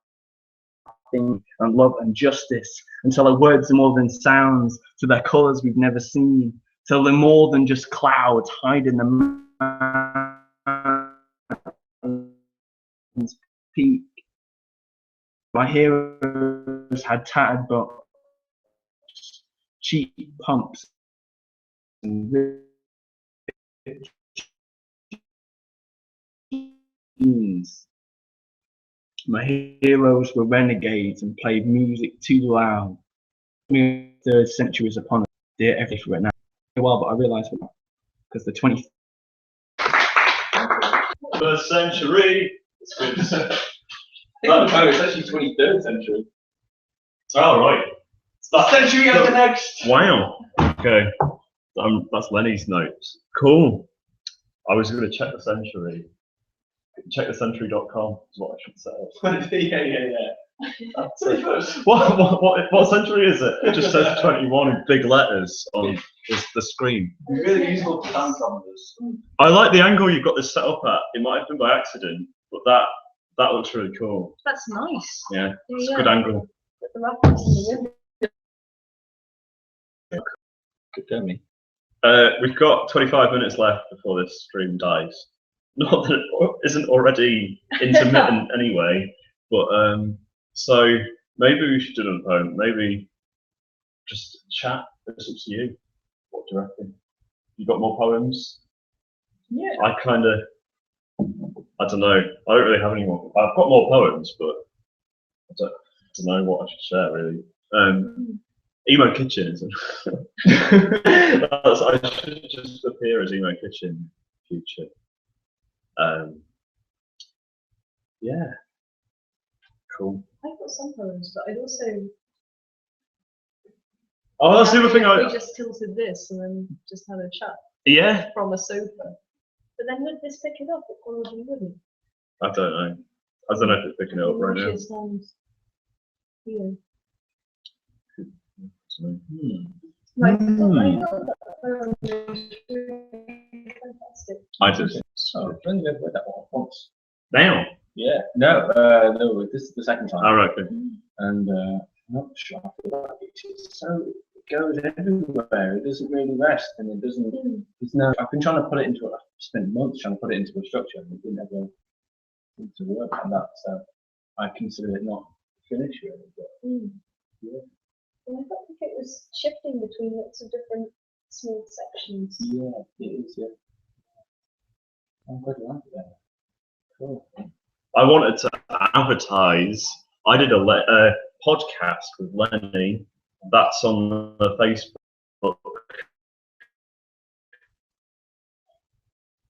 things and love and justice, until our words are more than sounds, to their colours we've never seen, till they're more than just clouds hiding the peak. My heroes had tattered butts, cheap pumps, and jeans. My heroes were renegades and played music too loud. The 3rd century is upon us. Dear everything right now. Well, but I realise because the 20th century. It's good. it's actually 23rd century. Oh, right. It's the century of the next. Wow. Okay. That's Lenny's notes. Cool. I was going to check the century. Checkthecentury.com is what I should say. yeah. What century is it? It just says 21 in big letters on the screen. Really useful for transformers. I like the angle you've got this set up at. It might have been by accident, but that looks really cool. That's nice. Yeah, it's a good angle. Put the reference in the window. Good tell me. We've got 25 minutes left before this stream dies. Not that it isn't already intermittent anyway, but so maybe we should do it on phone. Maybe just chat. It's up to you. What do you reckon? You got more poems? Yeah. I don't know. I don't really have any more. I've got more poems, but I don't know what I should share really. Emo Kitchen, isn't it? I should just appear as Emo Kitchen in the future. Yeah. Cool. I've got some poems, but I'd also. Oh, that's the other thing. We just tilted this and then just had a chat. Yeah. From a sofa. But then would this pick it up? It probably wouldn't. I don't know. I don't know if it's picking it up right now. Yeah. I just. Oh, I've only ever read that one once. Now? Yeah. No, this is the second time. Oh, right, okay. And I'm not sure. I feel like it goes everywhere. It doesn't really rest, and it doesn't. There's no. I've been trying to put it into. I've spent months trying to put it into a structure, and it never to work on that. So I consider it not finished really. But, yeah. And I don't think it was shifting between lots of different small sections. Yeah, it is. Yeah. I'm quite like that. Cool. I wanted to advertise. I did a podcast with Lenny. That's on the Facebook.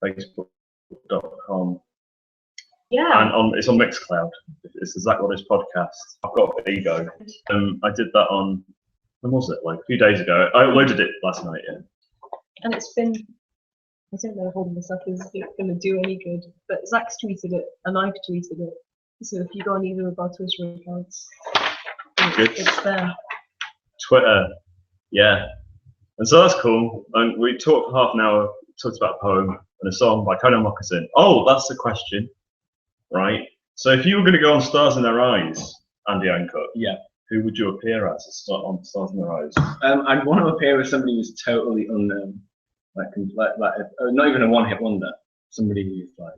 Facebook.com. Yeah. And it's on Mixcloud. It's exactly what this podcast. I've got ego. I did that on, when was it? Like a few days ago. I uploaded it last night. Yeah. And it's been, I don't know if holding this up is going to do any good, but Zach's tweeted it and I've tweeted it. So if you go on either of our Twitter accounts, it's there. Twitter, yeah. And so that's cool. And we talked for half an hour, talked about a poem and a song by Conan Moccasin. Oh, that's the question, right? So if you were going to go on Stars in Their Eyes, Andy Hancock, Yeah. who would you appear as on Stars in Their Eyes? I'd want to appear with somebody who's totally unknown, like not even a one-hit wonder. Somebody who's like,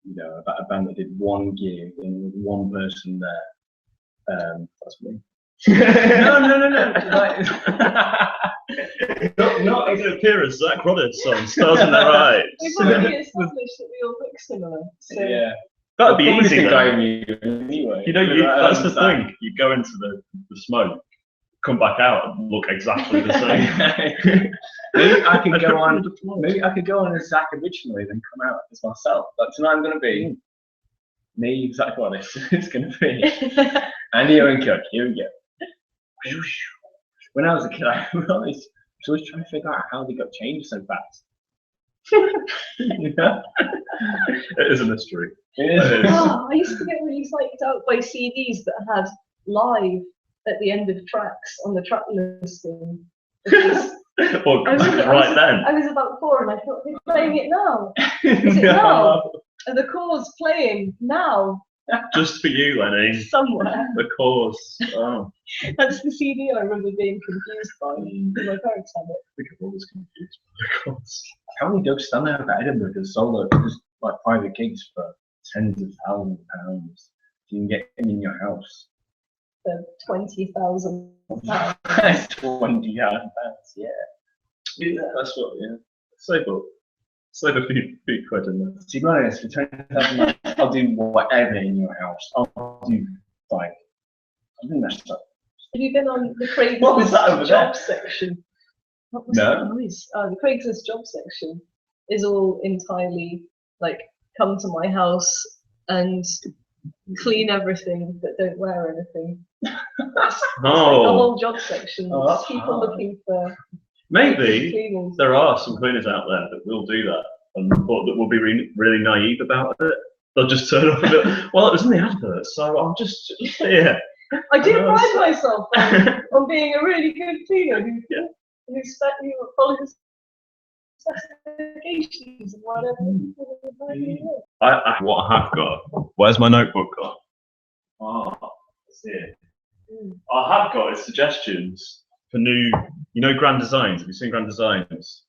you know, about a band that did one gig and with one person there. That's me. no. Like, not as an appearance, Zach Roddis on Stars in Their Eyes. We've already established that we all look similar. So yeah. That'd be Probably easy think though. I knew anyway. You know, But, that's the thing. You go into the smoke, come back out, and look exactly the same. Maybe I could go on. Maybe I could go on as Zach originally, then come out as myself. But tonight I'm going to be me, exactly what it's going to be. Andy Owen Cook. Here we go. When I was a kid, I was always trying to figure out how they got changed so fast. Yeah. It is a mystery. It is. Oh, I used to get really psyched out by CDs that had live at the end of tracks on the track listing. Because Well, right then. I was about 4 and I thought, they're playing it now. Is it now? Are the chords playing now? Just for you, Lenny. Somewhere. The course. Oh, That's the CD I remember being confused by. My parents had it. I think I'm always confused by the course. How many dubs stand there at Edinburgh does solo, just like private gigs for tens of thousands of pounds? You can get them in your house. For 20,000 pounds. That's 20,000 pounds, yeah. Yeah, that's what, yeah. Save a few quid in there. To be honest, for 20,000 I'll do whatever in your house. I'll do like, I think that's like, Have you been on the What was that over Craigslist there? job section? What was No. that noise? The Craigslist job section is all entirely like, come to my house and clean everything but don't wear anything. It's like the whole job section. Oh, that's People hard. looking for Maybe cleaning. there are some cleaners out there that will do that and thought that will be really naive about it. They'll just turn up and be like, well, it was in the advert, so I'm just here. I do pride myself on being a really good cleaner who follows specifications and whatever. What I have got. Where's my notebook gone? Oh, it's here. I have got is suggestions for new, Grand Designs. Have you seen Grand Designs?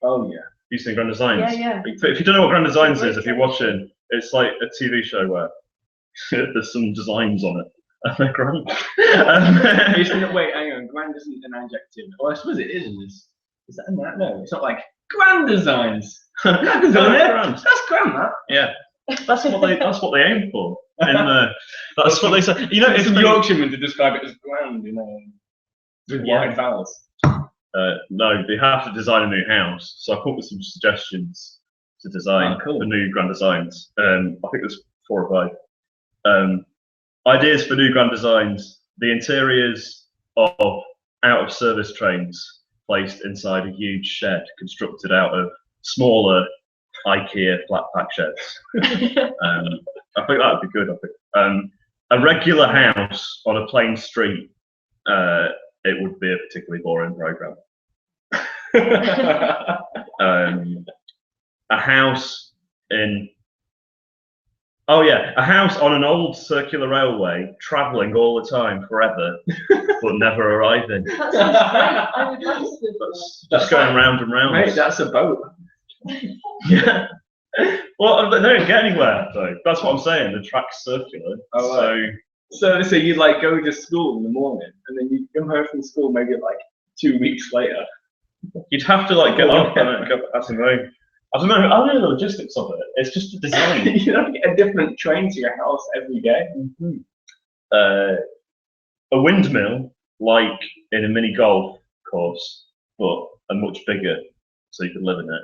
oh yeah. Have you seen Grand Designs? Yeah. If you don't know what Grand Designs is, if you're watching, it's like a TV show where there's some designs on it. And they're grand. Wait, hang on. Grand isn't an adjective. Well, I suppose it is in this. Is that no? It's not like grand designs. Grand design. Grand. That's grand, that. Yeah, that's what they aim for. That's what they say. It's If some they, Yorkshiremen to describe it as grand, with Yeah. wide vowels. no, they have to design a new house. So I put with some suggestions to design Oh, cool. for new Grand Designs. I think there's 4 or 5. Ideas for new Grand Designs: the interiors of out-of-service trains placed inside a huge shed constructed out of smaller IKEA flat pack sheds. I think that would be good. I think a regular house on a plain street. It would be a particularly boring program. A house in. Oh yeah, a house on an old circular railway, travelling all the time, forever, but never arriving. That sounds great. I would love to do that. Just going round and round. Mate, that's a boat. Yeah. Well, they don't get anywhere though. That's what I'm saying. The track's circular. Oh, So you'd like go to school in the morning, and then you come home from school maybe like 2 weeks later. You'd have to like get up and go back to home. I don't know the logistics of it. It's just a design. You don't get a different train to your house every day. A windmill, like in a mini golf course, but a much bigger, so you could live in it.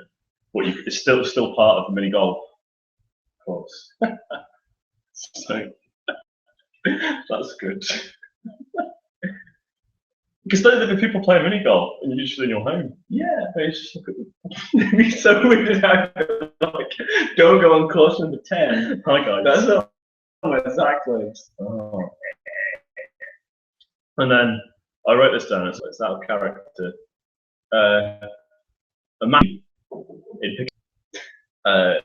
But it's still part of the mini golf course. So that's good. Because then the people play mini golf, and you're usually in your home. Yeah. They just look at them. It'd be so weird how like don't go on course number 10. Hi guys. That's not exactly. Oh. And then I wrote this down. It's out of character. A man in I've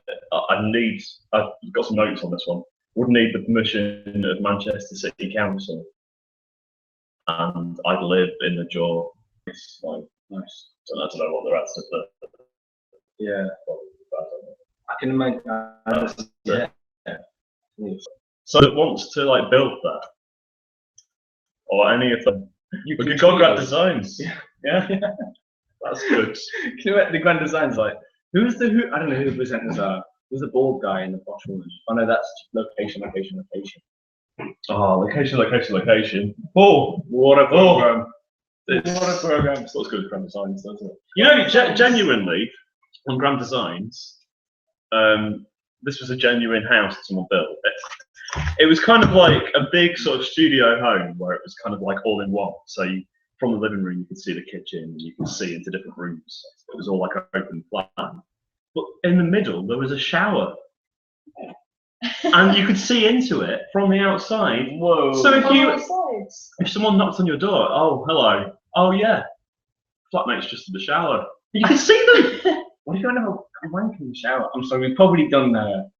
got some notes on this one. Would need the permission of Manchester City Council, and I'd live in the jaw. It's like nice. So I don't know what the rest of the. Yeah. I can imagine. Yeah. So it wants to like build that, or any of them. We could go grab designs. Yeah. That's good. Can you imagine the grand design's like who? I don't know who the presenters are. There's a bald guy in the posh woman. Oh no, that's location. Oh, location. Oh, What a program! What a program! It's not as good as Grand Designs, doesn't it? You know, genuinely, on Grand Designs, this was a genuine house that someone built. It was kind of like a big sort of studio home where it was kind of like all in one. So from the living room, you could see the kitchen, and you could see into different rooms. It was all like an open plan. But in the middle, there was a shower. And you could see into it from the outside. Whoa! So if someone knocked on your door, oh hello, oh yeah, flatmate's just in the shower. You can see them. What are you going to have a wank in the shower? I'm sorry, we've probably done that.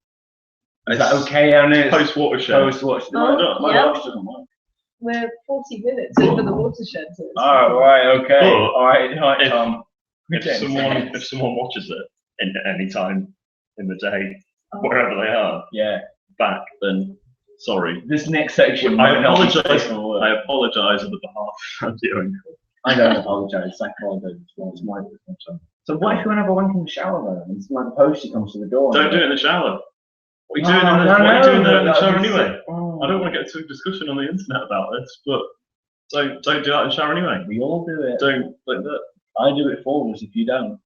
Is that okay? I know it's Post watershed. post-watch. My yeah. watch doesn't work. We're 40 minutes over the watershed. So it's Oh, right, okay. But All right, if- Tom. If someone watches it at any time in the day, wherever they are, Yeah. back, then sorry. This next section. I might not be apologise. safe for work. I apologise on the behalf of the owner. I don't apologise. I apologise. It's my business. So what if you want to have a wank in the shower though? And like the postie comes to the door. Don't do it in the shower. What are you No, doing in the, no, what are you no, doing no, in the that shower would be anyway? sick. Oh. I don't want to get into a discussion on the internet about this, but don't do that in the shower anyway. We all do it. Don't like that. I do it for us if you don't.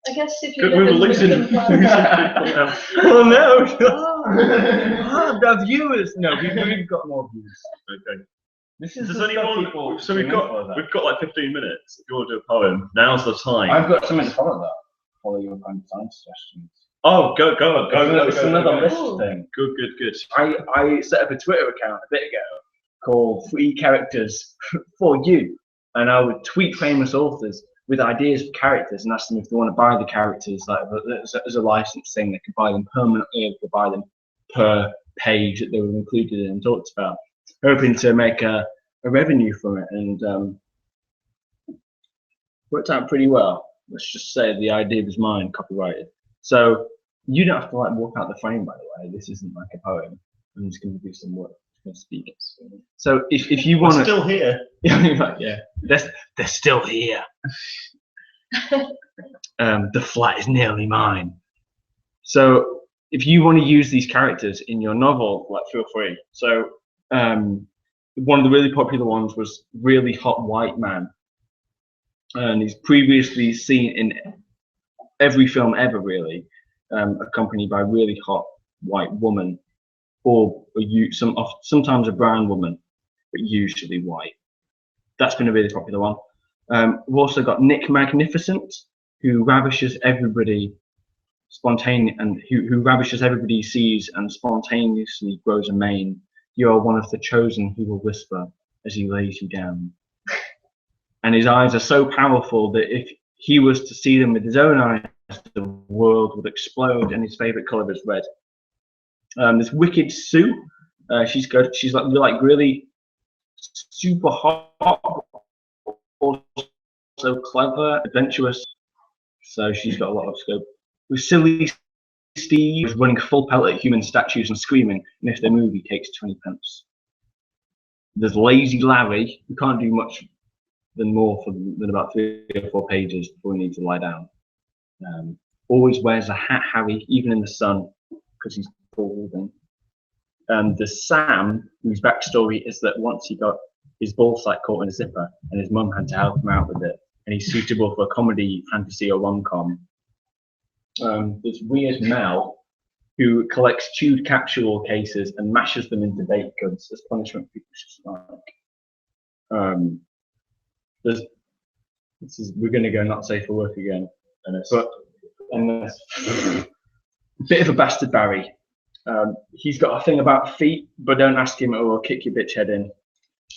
I guess if you Good, we live were in losing Brooklyn, now. Oh no! Oh. The viewers. No, we've got more views. Okay. This is Does the stuff anyone? people So we've got like 15 minutes. If you want to do a poem, now's the time. I've got something to follow that. Follow your kind of design suggestions. Oh, go. It's another list Ooh. thing. Good. I set up a Twitter account a bit ago called Free Characters for You, and I would tweet famous authors with ideas for characters and ask them if they want to buy the characters, like as a license thing. They could buy them permanently, or they could buy them per page that they were included in and talked about, hoping to make a revenue from it, and worked out pretty well. Let's just say the idea was mine, copyrighted. So you don't have to like walk out the frame, by the way. This isn't like a poem. I'm just going to do some work. I'm going to speak. So if you want We're to, still here. yeah, they're still here. The flat is nearly mine. So if you want to use these characters in your novel, like feel free. So one of the really popular ones was Really Hot White Man, and he's previously seen in every film ever, really, accompanied by really hot white woman, or sometimes a brown woman, but usually white. That's been a really popular one. We've also got Nick Magnificent, who ravishes everybody who ravishes everybody he sees and spontaneously grows a mane. You are one of the chosen who will whisper as he lays you down. And his eyes are so powerful that if he was to see them with his own eyes, the world would explode, and his favorite color is red. There's Wicked Sue. She's good. She's like really super hot, also clever, adventurous. So she's got a lot of scope. With Silly Steve is running full pelt at human statues and screaming, and if they move, he takes 20 pence. There's Lazy Larry, who can't do much than about 3 or 4 pages before he needs to lie down. Always wears a hat, Harry, even in the sun, because he's balding. There's Sam, whose backstory is that once he got his ball sack caught in a zipper, and his mum had to help him out with it, and he's suitable for a comedy, fantasy, or rom-com. There's Weird Mel, who collects chewed capsule cases and mashes them into baked goods as punishment for people like. We're going to go not safe for work again. And there's a bit of a bastard Barry. He's got a thing about feet, but don't ask him or he'll kick your bitch head in.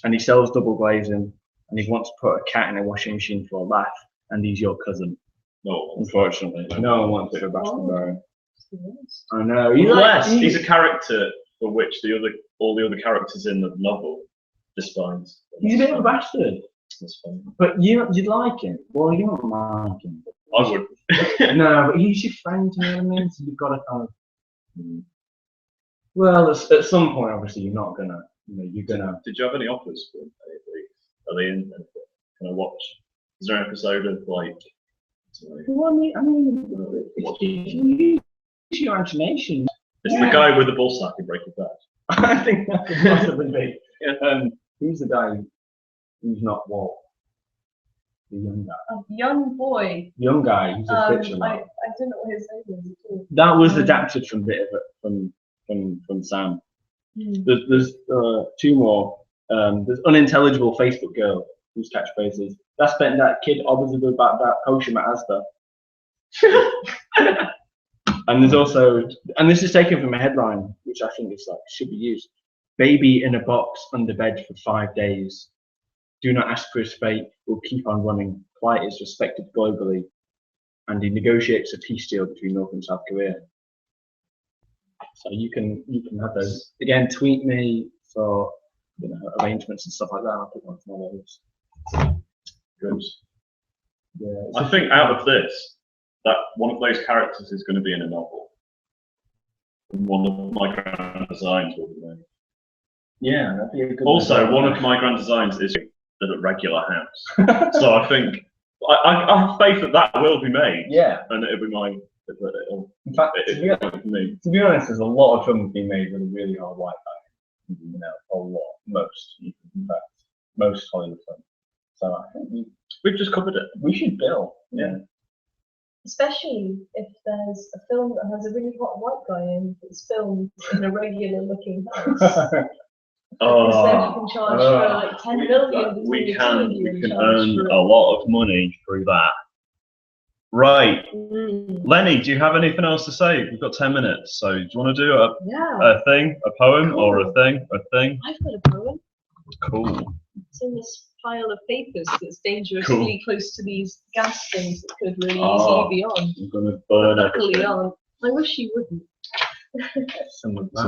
And he sells double glazing, and he wants to put a cat in a washing machine for a laugh, and he's your cousin. No, Unfortunately, no one wants to bastard Barry. I know. He's a character for which all the other characters in the novel despise. He's a bit of a bastard. That's funny. But you'd like him. Well, you don't like him. I would. No, but he's your friend, you know what I mean? So you've got to kind of. Well, at some point, obviously, you're not gonna. You're gonna. Did you have any offers for any of these? Are they in? Can I watch? Is there an episode of like? Well, I mean, if you use your imagination. It's the guy with the ball sack in Breaking Bad. I think that could possibly be. Who's the guy who's not Walt? The young guy. A young boy. Young guy. He's a fiction. I don't know what his name is at all. That was adapted from from Sam. There's 2 more. There's Unintelligible Facebook Girl, whose catchphrase is "That's spent that kid obviously about that potion at Asda." And there's also, and this is taken from a headline, which I think is should be used. Baby in a box under bed for 5 days. Do not ask for his fate. Will keep on running. Plight is respected globally, and he negotiates a peace deal between North and South Korea. So you can have those. Again, tweet me for arrangements and stuff like that. I'll put one for those. Good. Yeah, I think out of this, that one of those characters is going to be in a novel. And one of my grand designs will be made. Yeah, that'd be a good. Also, one of my grand designs is a regular house. So I think I have faith that will be made. Yeah, and it'll be mine. In fact, to be honest, there's a lot of films being made with a really hard white guy. A lot, most. In fact, most Hollywood films. So I think we've just covered it. We should bill. Yeah. Especially if there's a film that has a really hot white guy in that's filmed in a regular looking house. Because then you can charge for like 10 million. We can earn a lot of money through that. Right. Lenny, do you have anything else to say? We've got 10 minutes, so do you want to do a thing, a poem, or a thing? I've got a poem. Cool. It's in this pile of papers that's dangerously close to these gas things that could really easily be on. I'm going to burn Luckily aren't. I wish you wouldn't.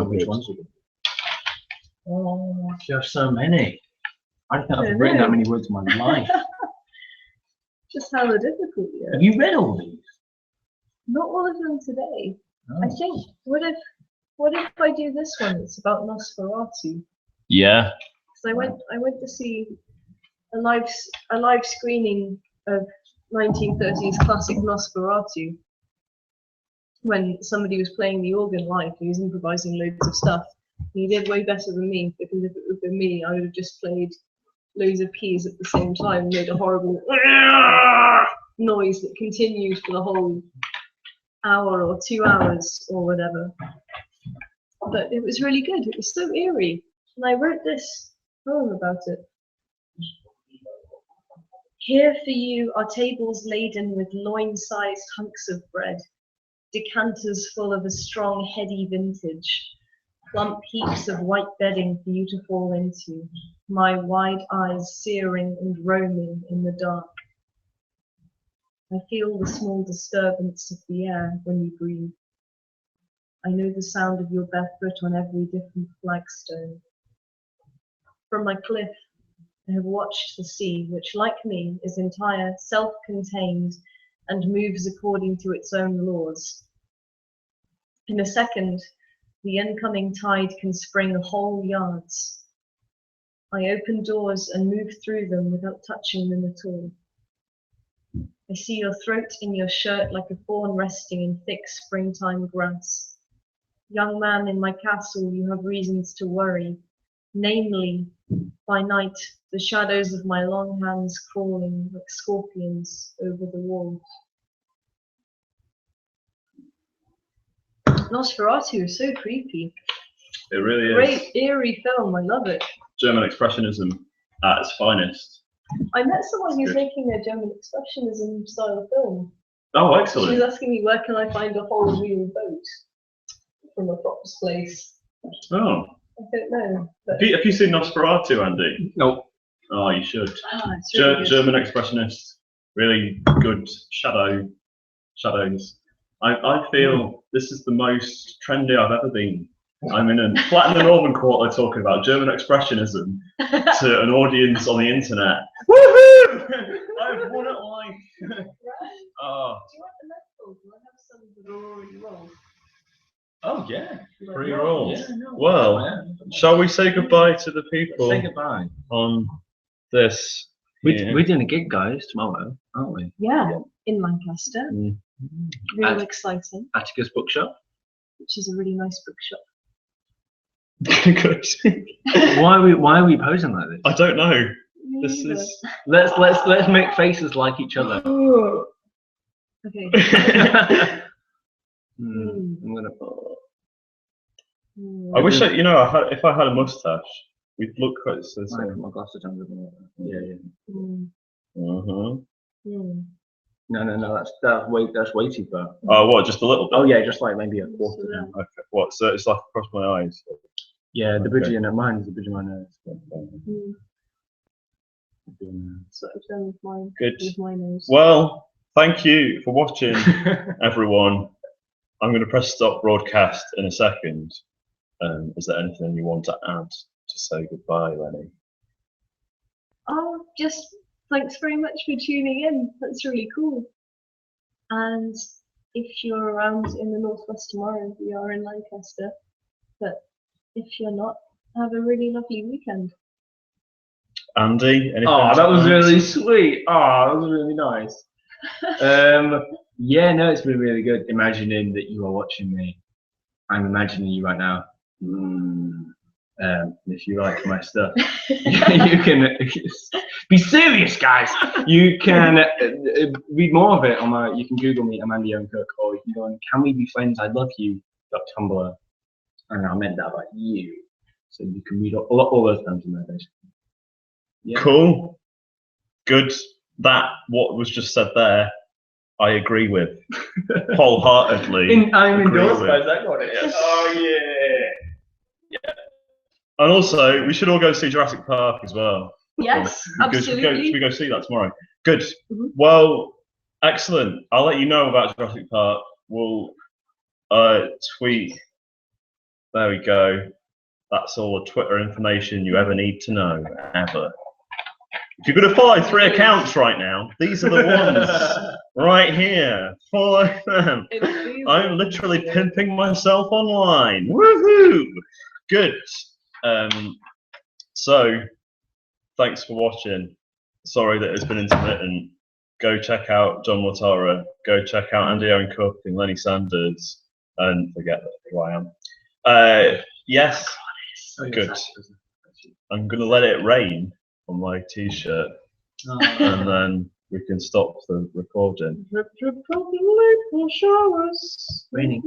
Which ones? Oh, you have so many. I don't think I've written that many words in my life. Just how difficult they are. Have you read all these? Not all of them today. Oh. I think. What if I do this one? It's about Nosferatu. Yeah. So I went to see a live screening of 1930s classic Nosferatu when somebody was playing the organ live. He was improvising loads of stuff. He did way better than me, because if it would have been me, I would have just played loads of keys at the same time and made a horrible noise that continued for the whole hour or 2 hours or whatever. But it was really good. It was so eerie. And I wrote this poem about it. Here for you are tables laden with loin-sized hunks of bread, decanters full of a strong, heady vintage, plump heaps of white bedding for you to fall into, my wide eyes searing and roaming in the dark. I feel the small disturbance of the air when you breathe. I know the sound of your bare foot on every different flagstone. From my cliff, I have watched the sea, which, like me, is entire, self-contained, and moves according to its own laws. In a second, the incoming tide can spring whole yards. I open doors and move through them without touching them at all. I see your throat in your shirt like a fawn resting in thick springtime grass. Young man in my castle, you have reasons to worry. Namely, by night, the shadows of my long hands crawling like scorpions over the walls. Nosferatu is so creepy. It really is. Great, eerie film, I love it. German expressionism at its finest. I met someone who's Good. making a German expressionism style film. Oh, She excellent. was asking me where can I find a whole wheel boat from a props place. Oh. I don't know. But Have you seen Nosferatu, Andy? Nope. Oh, you should. it's really good. German expressionist, really good shadows. I feel this is the most trendy I've ever been. I'm in a flat in the Northern Quarter talking about German expressionism to an audience on the internet. Woohoo! I've won at life. Right. Oh. Do you want the medal? Do I have some that are already rolled? Oh yeah. Pre-rolled. Yeah, no. Well, Yeah. shall we say goodbye to the people Say goodbye. on this? We're doing a gig, guys, tomorrow, aren't we? Yeah, in Lancaster. Mm. Really And- exciting. Atticus Bookshop. Which is a really nice bookshop. Good. Why are we posing like this? I don't know. This Me is. Let's make faces like each other. neither. Okay. I'm gonna. I wish if I had a mustache, we'd look quite the I same. put my glasses on. Yeah. Mm, Uh-huh. mm. No. That's way too far. Oh, what? Just a little bit? Oh yeah, just like maybe a quarter down. Okay. What? So it's like across my eyes. Yeah, the Okay. bridge of mine is the bridge of my nose. Mm. Mm. That's what I've done with mine. Good. With my nose. Well, thank you for watching, everyone. I'm going to press stop broadcast in a second. Is there anything you want to add to say goodbye, Lenny? Oh, just thanks very much for tuning in. That's really cool. And if you're around in the Northwest tomorrow, we are in Lancaster. But if you're not, have a really lovely weekend. Andy, anything? Oh, to that was add? really sweet. Oh, that was really nice. Yeah, no, it's been really good. Imagining that you are watching me. I'm imagining you right now. If you like my stuff, you can be serious, guys. You can read more of it on my. You can Google me, Amanda Young Cook, or you can go on Can We Be Friends? I Love You. .tumblr, and I meant that about you. So you can read all those things in there, basically. Yeah. Cool. Good. What was just said there, I agree with wholeheartedly. I'm Agree endorsed with. by Zach on it. Yes. Oh yeah. And also, we should all go see Jurassic Park as well. Yes, Should we go see that tomorrow? Good. Mhm. Well, excellent. I'll let you know about Jurassic Park. We'll tweet. There we go. That's all the Twitter information you ever need to know, ever. If you're going to follow 3 accounts right now, these are the ones right here. Follow them. I'm literally pimping myself online. Woohoo! Good. So, thanks for watching. Sorry that it's been intermittent. Go check out John Watara. Go check out Andy Owen Cook and Lenny Sanders. And forget who I am. Yes. Good. I'm going to let it rain on my t-shirt. And then we can stop the recording. Drip, drip, drop, the lake will show us. Raining.